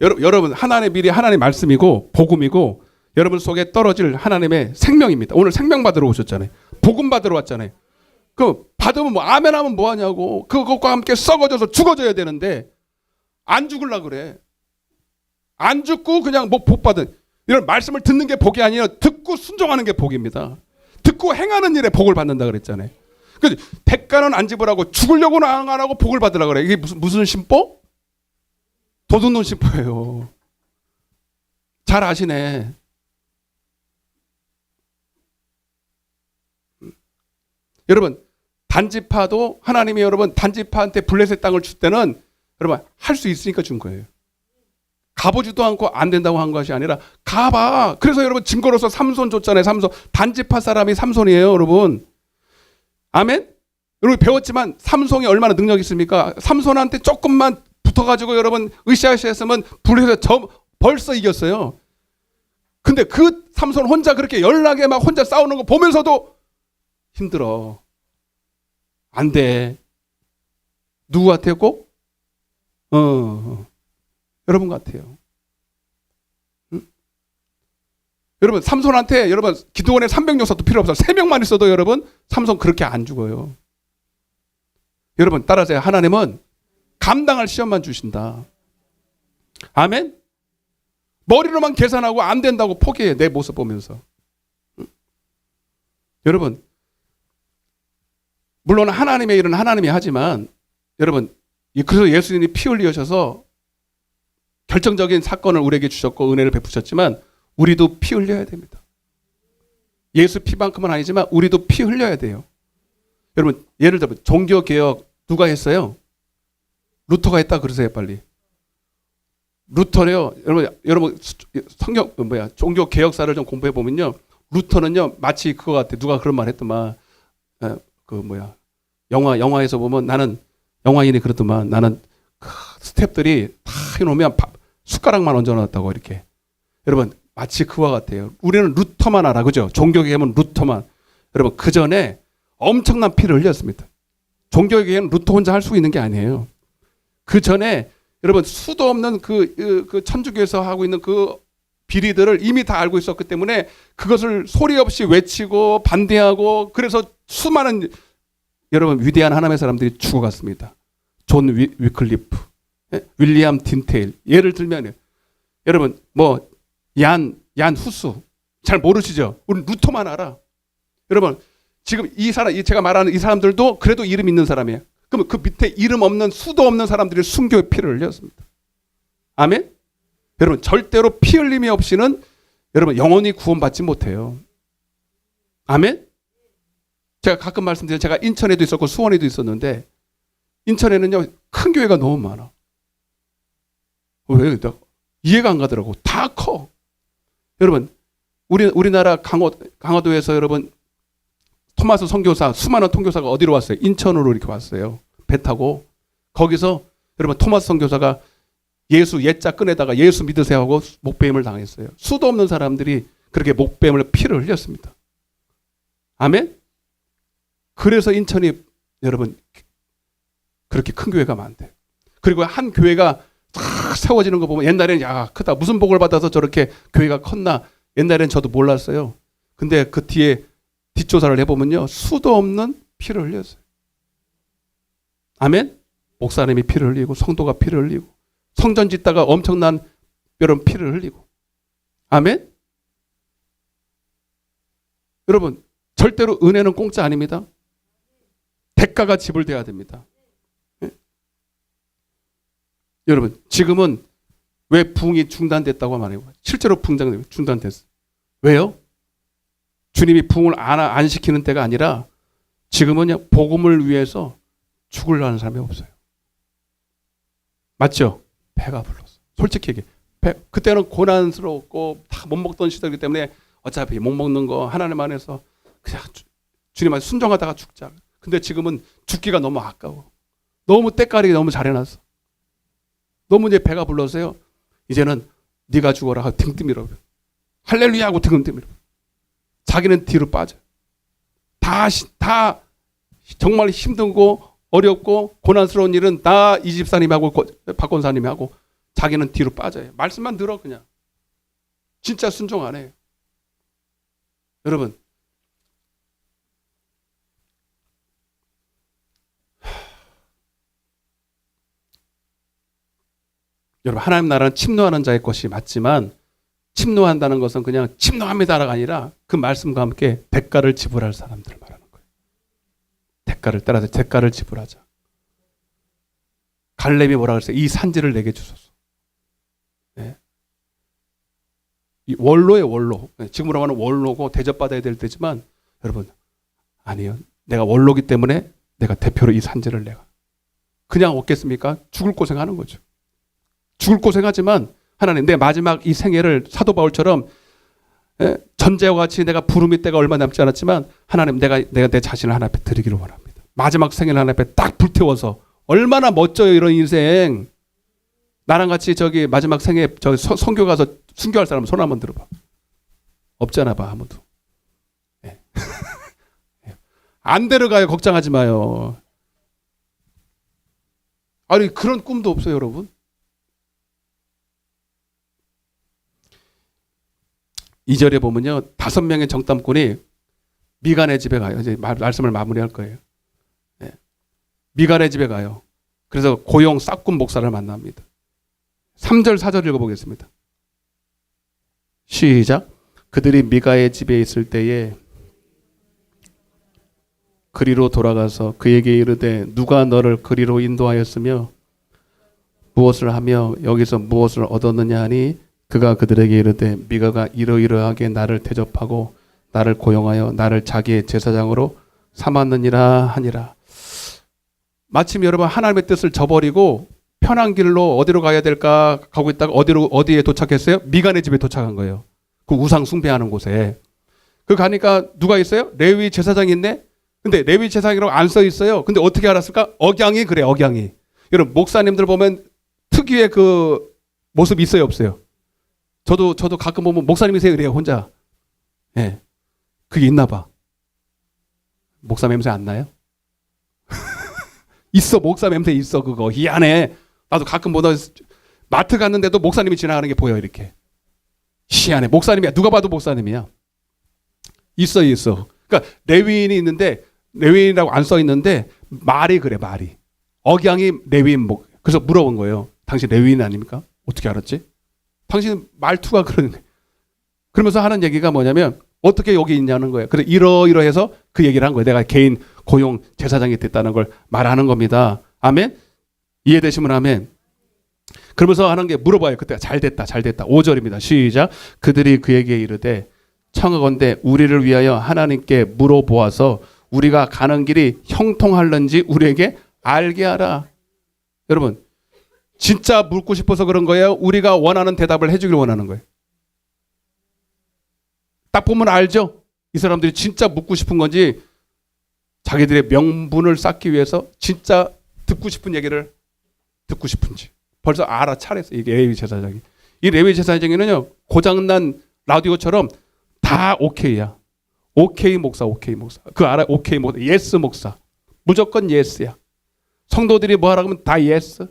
여러분 하나님의 미리 하나님의 말씀이고 복음이고 여러분 속에 떨어질 하나님의 생명입니다. 오늘 생명 받으러 오셨잖아요. 복음 받으러 왔잖아요. 그 받으면 아멘 하면 뭐하냐고. 그것과 함께 썩어져서 죽어져야 되는데 안 죽으려고 그래. 안 죽고 그냥 복 받은 이런 말씀을 듣는 게 복이 아니라 듣고 순종하는 게 복입니다. 듣고 행하는 일에 복을 받는다 그랬잖아요. 그 대가는 안 지불하고 죽으려고는 안 하고 복을 받으려고 그래. 이게 무슨 심보? 도둑놈 심보예요. 잘 아시네. 여러분 단지파도 하나님이 여러분 단지파한테 블레셋 땅을 줄 때는 여러분 할 수 있으니까 준 거예요. 가보지도 않고 안 된다고 한 것이 아니라 가봐. 그래서 여러분 증거로서 삼손 줬잖아요. 삼손. 단지파 사람이 삼손이에요, 여러분. 아멘? 여러분 배웠지만 삼손이 얼마나 능력이 있습니까? 삼손한테 조금만 붙어가지고 여러분 으쌰으쌰 했으면 블레셋 벌써 이겼어요. 근데 그 삼손 혼자 그렇게 열나게 막 혼자 싸우는 거 보면서도 힘들어. 안 돼. 누구 같아요, 꼭? 여러분 같아요. 응? 여러분 삼손한테 여러분 기도원에 300용사도 필요 없어요. 3명만 있어도 여러분 삼손 그렇게 안 죽어요. 여러분 따라하세요. 하나님은 감당할 시험만 주신다. 아멘? 머리로만 계산하고 안 된다고 포기해. 내 모습 보면서. 응? 여러분 물론 하나님의 일은 하나님이 하지만 여러분 그래서 예수님이 피 흘리셔서 결정적인 사건을 우리에게 주셨고 은혜를 베푸셨지만 우리도 피 흘려야 됩니다. 예수 피만큼은 아니지만 우리도 피 흘려야 돼요. 여러분 예를 들어 종교개혁 누가 했어요? 루터가 했다 그러세요 빨리. 루터요. 여러분 성경 종교개혁사를 좀 공부해 보면요. 루터는요 마치 그거 같아. 누가 그런 말 했더만 영화에서 보면 나는 영화인이 그러더만 나는 스텝들이 다 해놓으면 숟가락만 얹어놨다고 이렇게. 여러분 마치 그와 같아요. 우리는 루터만 알아. 그죠? 종교개혁은 루터만. 여러분 그 전에 엄청난 피를 흘렸습니다. 종교개혁은 루터 혼자 할 수 있는 게 아니에요. 그 전에 여러분 수도 없는 그 천주교에서 하고 있는 그 비리들을 이미 다 알고 있었기 때문에 그것을 소리 없이 외치고 반대하고 그래서 수많은 여러분 위대한 하나님의 사람들이 죽어갔습니다. 존 위클리프, 윌리엄 딘테일. 예를 들면 여러분 얀 후수 잘 모르시죠? 우리 루터만 알아. 여러분 지금 제가 말하는 이 사람들도 그래도 이름 있는 사람이에요. 그럼 그 밑에 이름 없는 수도 없는 사람들이 순교의 피를 흘렸습니다. 아멘? 여러분 절대로 피 흘림이 없이는 여러분 영원히 구원받지 못해요. 아멘? 제가 가끔 말씀드리면 제가 인천에도 있었고 수원에도 있었는데 인천에는요 큰 교회가 너무 많아. 왜? 이해가 안 가더라고. 다 커. 여러분 우리나라 강화도에서 여러분 토마스 선교사 수많은 통교사가 어디로 왔어요? 인천으로 이렇게 왔어요. 배 타고. 거기서 여러분 토마스 선교사가 예수 옛자 꺼내다가 예수 믿으세요 하고 목배임을 당했어요. 수도 없는 사람들이 그렇게 목배임을 피를 흘렸습니다. 아멘? 그래서 인천이 여러분 그렇게 큰 교회가 많대요. 그리고 한 교회가 탁 세워지는 거 보면 옛날에는 야 크다 무슨 복을 받아서 저렇게 교회가 컸나 옛날엔 저도 몰랐어요. 근데 그 뒤에 뒷조사를 해보면요 수도 없는 피를 흘렸어요. 아멘. 목사님이 피를 흘리고 성도가 피를 흘리고 성전 짓다가 엄청난 이런 피를 흘리고 아멘. 여러분 절대로 은혜는 공짜 아닙니다. 대가가 지불돼야 됩니다. 예? 여러분 지금은 왜 부흥이 중단됐다고 말해요? 실제로 부흥 중단됐어요. 왜요? 주님이 부흥을 안 시키는 때가 아니라 지금은 복음을 위해서 죽으려는 사람이 없어요. 맞죠? 배가 불렀어. 솔직히 얘기해. 그때는 고난스럽고 다 못 먹던 시절이기 때문에 어차피 못 먹는 거 하나님 안에서 그냥 주님한테 순종하다가 죽자. 근데 지금은 죽기가 너무 아까워. 너무 때깔이 너무 잘해놨어. 너무 이제 배가 불러서요. 이제는 네가 죽어라 하고 등 뜨밀어. 할렐루야 하고 등 뜨밀어. 자기는 뒤로 빠져. 다 정말 힘들고 어렵고 고난스러운 일은 다 이 집사님이 하고 박 권사님이 하고 자기는 뒤로 빠져요. 말씀만 들어 그냥. 진짜 순종 안 해요. 여러분 여러분 하나님 나라는 침노하는 자의 것이 맞지만 침노한다는 것은 그냥 침노합니다가 아니라 그 말씀과 함께 대가를 지불할 사람들을 말하는 거예요. 대가를 따라서 대가를 지불하자. 갈렙이 뭐라 그랬어요? 이 산지를 내게 주소서. 네. 이 원로의 원로. 지금으로 말하면 원로고 대접받아야 될 때지만 여러분 아니요. 내가 원로기 때문에 내가 대표로 이 산지를 내가 그냥 얻겠습니까? 죽을 고생하는 거죠. 죽을 고생하지만 하나님 내 마지막 이 생애를 사도 바울처럼 전제와 같이 내가 부름의 때가 얼마 남지 않았지만 하나님 내가 내 자신을 하나님 앞에 드리기를 원합니다. 마지막 생애를 하나님 앞에 딱 불태워서 얼마나 멋져요 이런 인생. 나랑 같이 저기 마지막 생애 저 선교 가서 순교할 사람 손 한번 들어봐. 없잖아 봐 아무도. 네. 안 데려가요. 걱정하지 마요. 아니 그런 꿈도 없어요 여러분. 2절에 보면요. 5명의 정탐꾼이 미간의 집에 가요. 이제 말씀을 마무리할 거예요. 네. 미간의 집에 가요. 그래서 고용 싹군 목사를 만납니다. 3절 4절 읽어보겠습니다. 시작. 그들이 미가의 집에 있을 때에 그리로 돌아가서 그에게 이르되 누가 너를 그리로 인도하였으며 무엇을 하며 여기서 무엇을 얻었느냐 하니 그가 그들에게 이르되 미가가 이러이러하게 나를 대접하고 나를 고용하여 나를 자기의 제사장으로 삼았느니라 하니라. 마침 여러분 하나님의 뜻을 저버리고 편한 길로 어디로 가야 될까 가고 있다가 어디에 도착했어요? 미간의 집에 도착한 거예요. 그 우상 숭배하는 곳에. 그 가니까 누가 있어요? 레위 제사장이 있네. 근데 레위 제사장이라고 안 써 있어요. 근데 어떻게 알았을까? 억양이 그래. 억양이. 여러분 목사님들 보면 특유의 그 모습 있어요 없어요? 저도 가끔 보면 목사님이세요 그래요 혼자. 예, 네. 그게 있나 봐. 목사 냄새 안 나요? 있어 목사 냄새 있어 그거 희한해. 나도 가끔 보다 마트 갔는데도 목사님이 지나가는 게 보여 이렇게. 희한해. 목사님이야. 누가 봐도 목사님이야. 있어. 그러니까 레위인이 있는데 레위인이라고 안 써 있는데 말이 그래 말이. 억양이 레위인 그래서 물어본 거예요. 당신 레위인 아닙니까? 어떻게 알았지? 당신 말투가 그러면서 하는 얘기가 뭐냐면 어떻게 여기 있냐는 거예요. 그래서 이러이러해서 그 얘기를 한 거예요. 내가 개인 고용 제사장이 됐다는 걸 말하는 겁니다. 아멘? 이해되시면 아멘. 그러면서 하는 게 물어봐요. 그때 잘 됐다. 5절입니다. 시작. 그들이 그에게 이르되 청하건대 우리를 위하여 하나님께 물어보아서 우리가 가는 길이 형통할는지 우리에게 알게 하라. 여러분 진짜 묻고 싶어서 그런 거예요? 우리가 원하는 대답을 해주길 원하는 거예요? 딱 보면 알죠? 이 사람들이 진짜 묻고 싶은 건지 자기들의 명분을 쌓기 위해서 진짜 듣고 싶은 얘기를 듣고 싶은지 벌써 알아차렸어요. 이게 레위 제사장이. 이 레위 제사장에는요 고장난 라디오처럼 다 오케이야. 오케이 목사. 그 알아? 오케이 목사. 예스 목사. 무조건 예스야. 성도들이 뭐 하라고 하면 다 예스.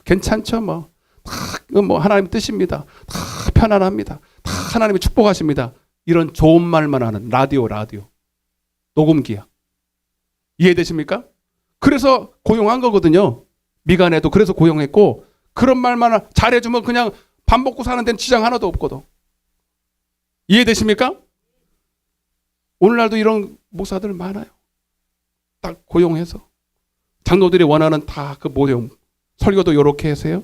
괜찮죠 뭐. 다 뭐 하나님의 뜻입니다. 다 편안합니다. 다 하나님이 축복하십니다. 이런 좋은 말만 하는 라디오 녹음기야. 이해되십니까? 그래서 고용한 거거든요. 미간에도 그래서 고용했고 그런 말만 잘해주면 그냥 밥 먹고 사는 데는 지장 하나도 없거든. 이해되십니까? 오늘날도 이런 목사들 많아요. 딱 고용해서 장로들이 원하는 다 그 모형 설교도 이렇게 하세요.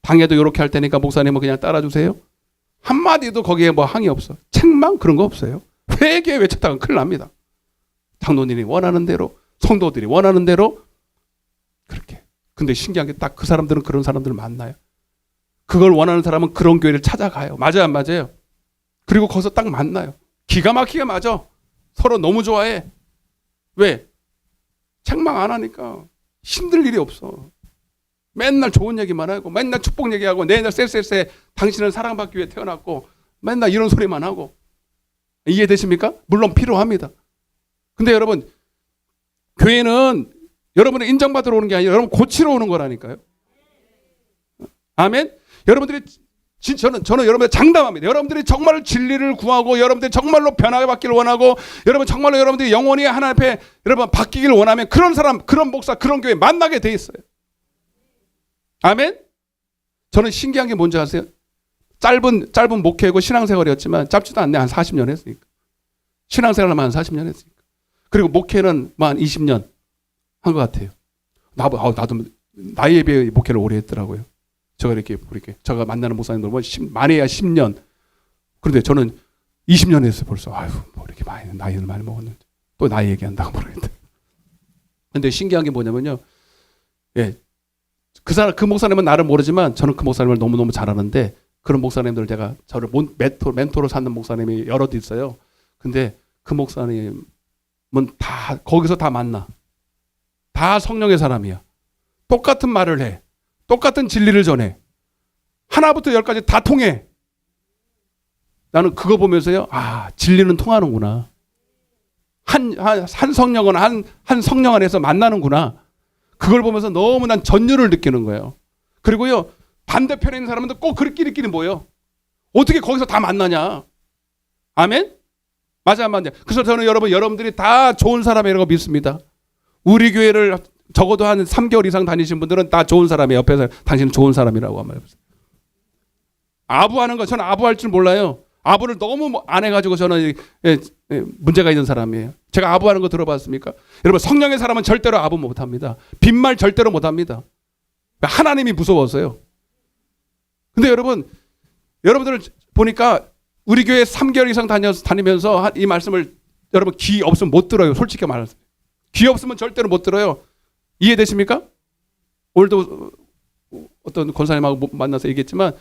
당회도 이렇게 할 테니까 목사님은 그냥 따라주세요. 한마디도 거기에 뭐 항의 없어. 책망 그런 거 없어요. 회개 외쳤다가 큰일 납니다. 장로님이 원하는 대로 성도들이 원하는 대로 그렇게. 근데 신기한 게 딱 그 사람들은 그런 사람들 만나요. 그걸 원하는 사람은 그런 교회를 찾아가요. 맞아요 안 맞아요? 그리고 거기서 딱 만나요. 기가 막히게 맞아. 서로 너무 좋아해. 왜? 책망 안 하니까 힘들 일이 없어. 맨날 좋은 얘기만 하고 맨날 축복 얘기하고 내날 쎄쎄쎄 당신은 사랑받기 위해 태어났고 맨날 이런 소리만 하고. 이해되십니까? 물론 필요합니다. 근데 여러분 교회는 여러분을 인정받으러 오는 게 아니라 여러분 고치러 오는 거라니까요. 아멘? 여러분들이 저는 여러분들 장담합니다. 여러분들이 정말 진리를 구하고 여러분들이 정말로 변하게 받기를 원하고 여러분 정말로 여러분들이 영원히 하나님 앞에 여러분 바뀌기를 원하면 그런 사람, 그런 목사, 그런 교회 만나게 돼 있어요. 아멘? 저는 신기한 게 뭔지 아세요? 짧은 목회고 신앙생활이었지만 짧지도 않네. 한 40년 했으니까. 신앙생활만 한 40년 했으니까. 그리고 목회는 한 20년 한 것 같아요. 나도 나이에 비해 목회를 오래 했더라고요. 제가 만나는 목사님들 보면 많이야 10년. 그런데 저는 20년 했어요 벌써. 아유, 뭐 이렇게 나이를 많이 먹었는데 또 나이 얘기한다고 모르겠다. 근데 신기한 게 뭐냐면요. 예. 그 목사님은 나를 모르지만 저는 그 목사님을 너무너무 잘 아는데 그런 목사님들 제가 저를 멘토로 삼는 목사님이 여럿 있어요. 근데 그 목사님은 다 거기서 다 만나. 다 성령의 사람이야. 똑같은 말을 해. 똑같은 진리를 전해. 하나부터 열까지 다 통해. 나는 그거 보면서요. 아, 진리는 통하는구나. 한 성령은 한 성령 안에서 만나는구나. 그걸 보면서 너무 난 전율을 느끼는 거예요. 그리고요. 반대편에 있는 사람들 꼭 그리끼리 모여. 어떻게 거기서 다 만나냐. 아멘? 맞아 안 맞냐. 그래서 저는 여러분들이 다 좋은 사람이라고 믿습니다. 우리 교회를 적어도 한 3개월 이상 다니신 분들은 다 좋은 사람이에요. 옆에서 당신은 좋은 사람이라고 한번 해보세요. 아부하는 거 저는 아부할 줄 몰라요. 아부를 너무 안 해가지고 저는 문제가 있는 사람이에요. 제가 아부하는 거 들어봤습니까? 여러분 성령의 사람은 절대로 아부 못합니다. 빈말 절대로 못합니다. 하나님이 무서워서요. 근데 여러분들 보니까 우리 교회 3개월 이상 다니면서 이 말씀을 여러분 귀 없으면 못 들어요. 솔직히 말해서. 귀 없으면 절대로 못 들어요. 이해되십니까? 오늘도 어떤 권사님하고 만나서 얘기했지만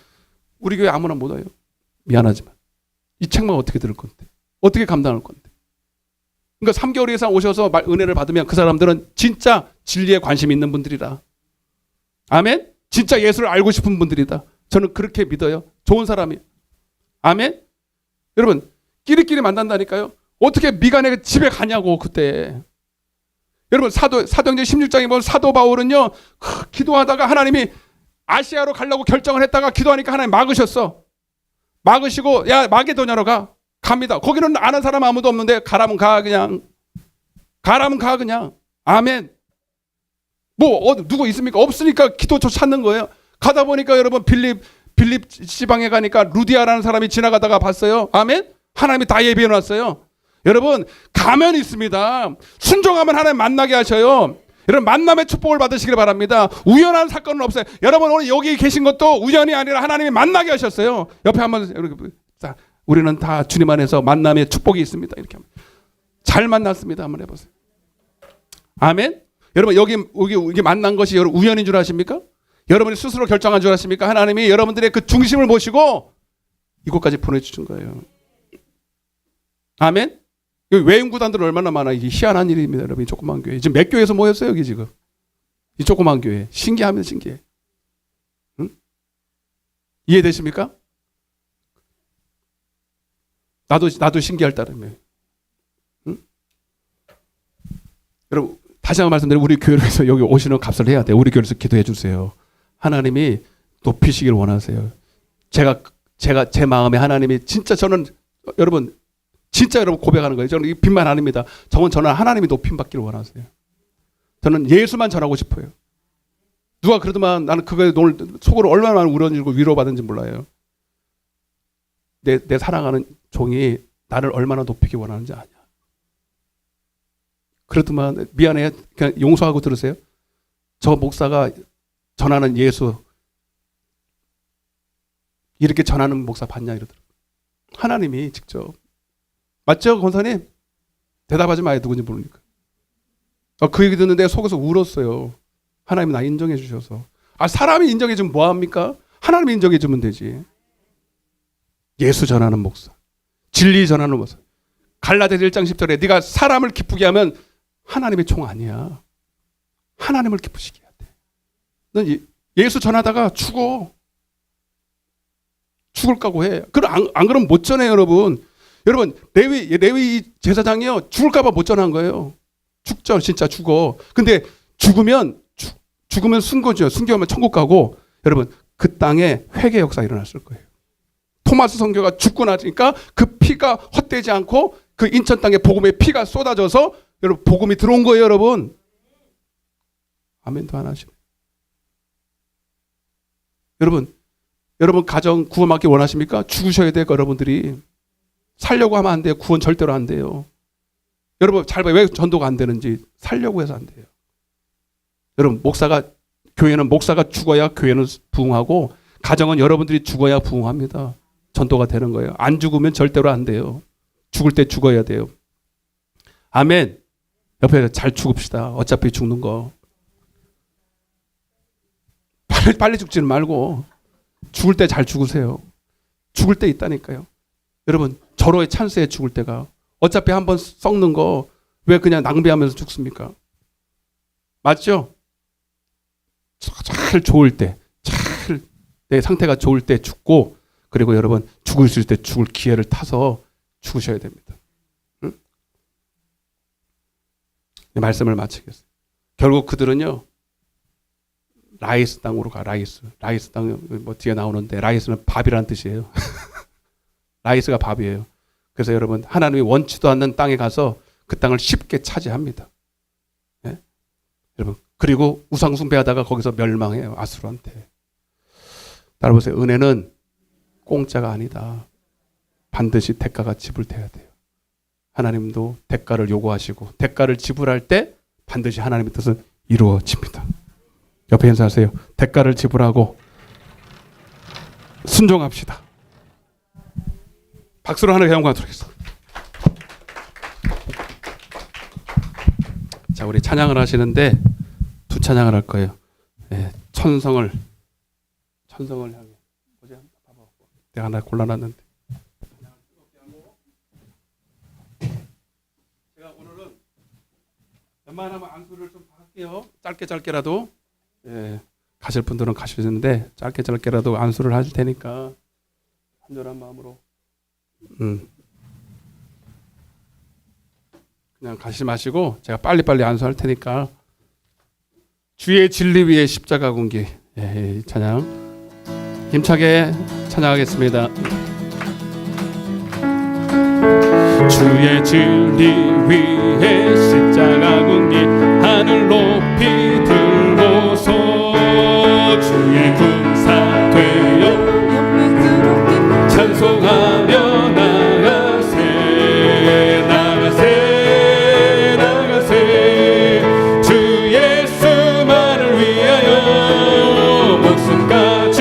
우리 교회 아무나 못 와요. 미안하지만. 이 책만 어떻게 들을 건데? 어떻게 감당할 건데? 그러니까 3개월 이상 오셔서 은혜를 받으면 그 사람들은 진짜 진리에 관심 있는 분들이다. 아멘? 진짜 예수를 알고 싶은 분들이다. 저는 그렇게 믿어요. 좋은 사람이에요. 아멘? 여러분 끼리끼리 만난다니까요. 어떻게 미간에 집에 가냐고 그때. 여러분 사도행전 16장에 보면 사도 바울은요. 기도하다가 하나님이 아시아로 가려고 결정을 했다가 기도하니까 하나님 막으셨어. 막으시고 야 마게도냐로 갑니다. 거기는 아는 사람 아무도 없는데 가라면 가 그냥. 아멘. 뭐 누구 있습니까? 없으니까 기도처 찾는 거예요. 가다 보니까 여러분 빌립 지방에 가니까 루디아라는 사람이 지나가다가 봤어요. 아멘. 하나님이 다 예비해 놨어요. 여러분 가면 있습니다. 순종하면 하나님 만나게 하셔요. 여러분 만남의 축복을 받으시길 바랍니다. 우연한 사건은 없어요. 여러분 오늘 여기 계신 것도 우연이 아니라 하나님이 만나게 하셨어요. 옆에 한번 우리는 다 주님 안에서 만남의 축복이 있습니다. 이렇게 잘 만났습니다. 한번 해보세요. 아멘. 여러분 여기 만난 것이 여러분 우연인 줄 아십니까? 여러분이 스스로 결정한 줄 아십니까? 하나님이 여러분들의 그 중심을 보시고 이곳까지 보내주신 거예요. 아멘. 여기 외인구단들 얼마나 많아. 이게 희한한 일입니다. 여러분 이 조그만 교회. 지금 몇 교회에서 모였어요 여기 지금. 이 조그만 교회. 신기합니다. 신기해. 응? 이해되십니까? 나도 신기할 따름이에요. 응? 여러분 다시 한번 말씀드리면 우리 교회에서 여기 오시는 값을 해야 돼요. 우리 교회에서 기도해 주세요. 하나님이 높이시길 원하세요. 제 마음에 하나님이 진짜 저는 여러분 진짜 여러분 고백하는 거예요. 저는 이 빈말 아닙니다. 저는 하나님이 높임 받기를 원하세요. 저는 예수만 전하고 싶어요. 누가 그러더만 나는 그거에 오늘 속으로 얼마나 울어지고 위로받은지 몰라요. 내 사랑하는 종이 나를 얼마나 높이기 원하는지 아냐. 그러더만 미안해. 그냥 용서하고 들으세요. 저 목사가 전하는 예수 이렇게 전하는 목사 봤냐 이러더라고요. 하나님이 직접. 맞죠 권사님? 대답하지 마요. 누군지 모르니까. 그 얘기 듣는데 속에서 울었어요. 하나님이 나 인정해 주셔서. 사람이 인정해 주면 뭐합니까? 하나님이 인정해 주면 되지. 예수 전하는 목사, 진리 전하는 목사. 갈라디아서 1장 10절에 네가 사람을 기쁘게 하면 하나님의 총 아니야. 하나님을 기쁘시게 해야 돼. 넌 예수 전하다가 죽어. 죽을 각오 해. 안 그러면 못 전해 여러분. 여러분 레위 제사장이요 죽을까 봐 못 전한 거예요. 죽죠. 진짜 죽어. 근데 죽으면 순교죠. 순교하면 천국 가고 여러분 그 땅에 회개 역사 일어났을 거예요. 토마스 선교가 죽고 나니까 그 피가 헛되지 않고 그 인천 땅에 복음의 피가 쏟아져서 여러분 복음이 들어온 거예요 여러분. 아멘도 안 하시네. 여러분 가정 구원받기 원하십니까? 죽으셔야 돼요 여러분들이. 살려고 하면 안 돼요. 구원 절대로 안 돼요. 여러분 잘 봐요. 왜 전도가 안 되는지. 살려고 해서 안 돼요. 여러분 교회는 목사가 죽어야 교회는 부흥하고 가정은 여러분들이 죽어야 부흥합니다. 전도가 되는 거예요. 안 죽으면 절대로 안 돼요. 죽을 때 죽어야 돼요. 아멘. 옆에 잘 죽읍시다. 어차피 죽는 거. 빨리 죽지는 말고 죽을 때 잘 죽으세요. 죽을 때 있다니까요. 여러분 절호의 찬스에 죽을 때가. 어차피 한번 썩는 거 왜 그냥 낭비하면서 죽습니까? 맞죠? 잘 좋을 때, 잘 내 상태가 좋을 때 죽고, 그리고 여러분 죽을 수 있을 때 죽을 기회를 타서 죽으셔야 됩니다. 응? 말씀을 마치겠습니다. 결국 그들은요 라이스 땅으로 가. 라이스 땅 뭐 뒤에 나오는데 라이스는 밥이라는 뜻이에요. 라이스가 밥이에요. 그래서 여러분 하나님이 원치도 않는 땅에 가서 그 땅을 쉽게 차지합니다. 네? 여러분 그리고 우상 숭배하다가 거기서 멸망해요. 아수르한테. 따라보세요. 은혜는 공짜가 아니다. 반드시 대가가 지불돼야 돼요. 하나님도 대가를 요구하시고 대가를 지불할 때 반드시 하나님의 뜻은 이루어집니다. 옆에 인사하세요. 대가를 지불하고 순종합시다. 박수로 하나님께 영광 드리겠습니다. 자, 우리 찬양을 하시는데 두 찬양을 할 거예요. 네, 천성을 향해. 보자, 봐봐. 내가 하나 골라놨는데. 제가 오늘은 웬만하면 안수를 좀 할게요. 짧게라도. 예, 가실 분들은 가시는데 짧게라도 안수를 하실 테니까 간절한 마음으로 그냥 가시 마시고 제가 빨리빨리 안수할 테니까 주의 진리 위에 십자가 군기. 예, 찬양 힘차게 찬양하겠습니다. 주의 진리 위에 십자가 군기 하늘 높이 들고서 주의 군사 되어 찬송하며 나가세 주 예수만을 위하여 목숨까지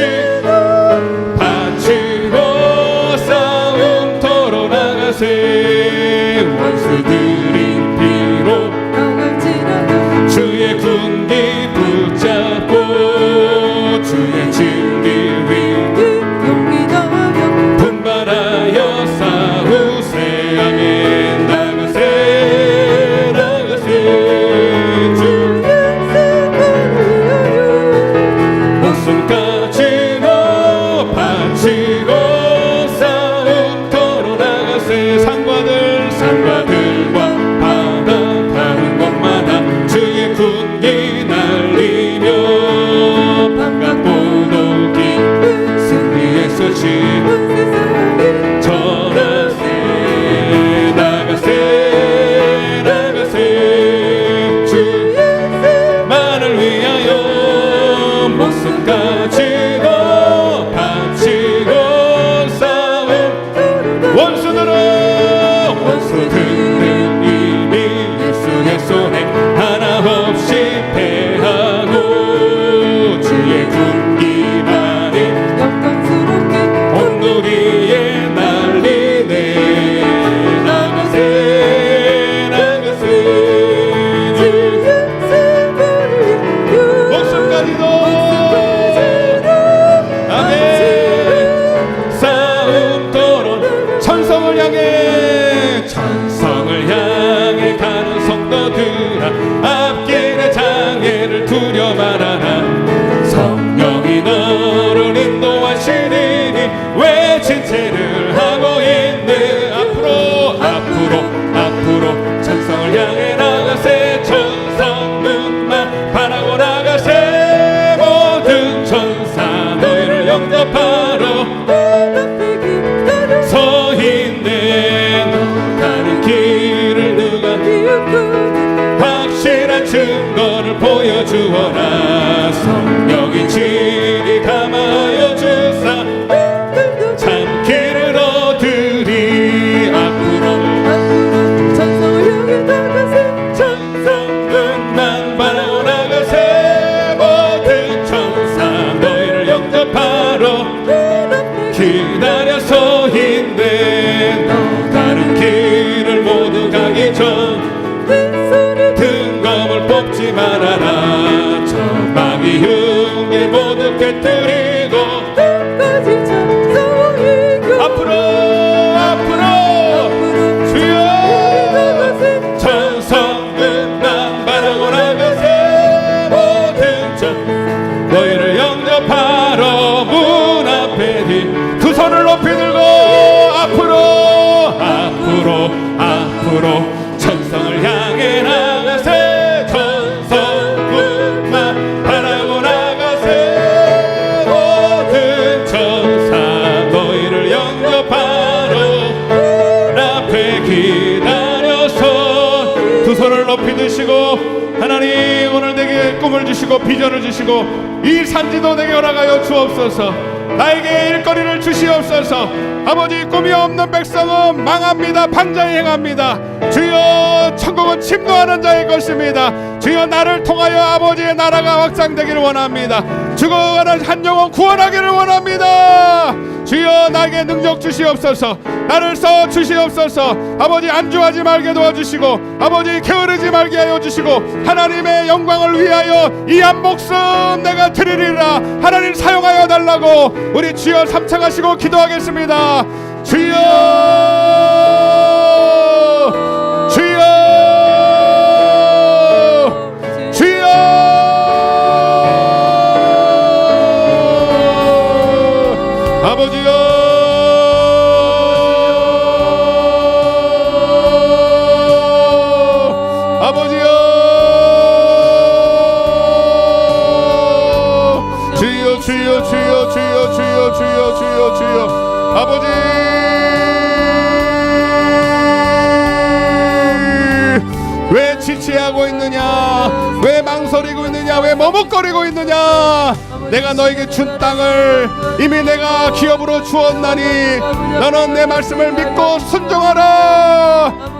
바치고 싸움터로 나가세 원수들이 비록 주의 군기 붙잡고 주의 진리 위 분발하여 싸우세. 아멘. 나가세 주 목숨까지 바치고 싸움터로 나가세. 산과들과 바다 다른 곳마다 주의 군기 날리며 반갑고 원수들은 이미 예수의 손에 하나 없이 패하고 주의 군기만이 영광스럽게 온누리에 날리네. 나가세 나가세 목숨까지도 아멘. 싸움터로 천성을 향해 가는 성도들아 앞길의 장애를 두려 말아라. 성령이 너를 인도하시리니 외친 채를 하고 있는 앞으로 천성을 향해 나가세. 천성문만 바라고 나가세. 모든 천사 너희를 영접하러 서 있네. 가는 길을 누가 확실한 증거를 보여주어라. 성령이 진리 감하여 주사 참 길을 얻으리. 앞으로 천성을 향해 나가세. 천성문만 바라고 나가세. 모든 천사 너희를 영접하러 기다려 서 있네. 너 가는 길을 모두 가기 전 등검을 뽑지 말아라. 전방위 흉기 모두 깨뜨리고 앞으로 주여 천성문만 바라고 나가세. 모든 천 너희를 영접하러 문 앞에 두 손을 높이 들고 앞으로 천성을 향해 나가세. 천성문만 바라고 나가세. 모든 천사 너희를 영접하러 앞에 기다려서 두 손을 높이 드시고 하나님 오늘 내게 꿈을 주시고 비전을 주시고 이 산지도 내게 허락하여 주옵소서. 나에게 일거리를 주시옵소서. 아버지 꿈이 없는 백성은 망합니다. 방자에 행합니다. 주여 천국은 침노하는 자의 것입니다. 주여 나를 통하여 아버지의 나라가 확장되기를 원합니다. 죽어가는 한 영혼 구원하기를 원합니다. 주여 나에게 능력 주시옵소서. 나를 써 주시옵소서. 아버지 안주하지 말게 도와주시고 아버지 게으르지 말게 하여 주시고 하나님의 영광을 위하여 이 한 목숨 내가 드리리라. 하나님 사용하여 달라고 우리 주여 삼창하시고 기도하겠습니다. 주여 주여 주여 아버지여 아버지여 주여 주여 주여 주여 주여 주여 주여 주여 아버지 왜 지체하고 있느냐 왜 망설이고 있느냐 왜 머뭇거리고 있느냐 내가 너에게 준 땅을 이미 내가 기업으로 주었나니 너는 내 말씀을 믿고 순종하라.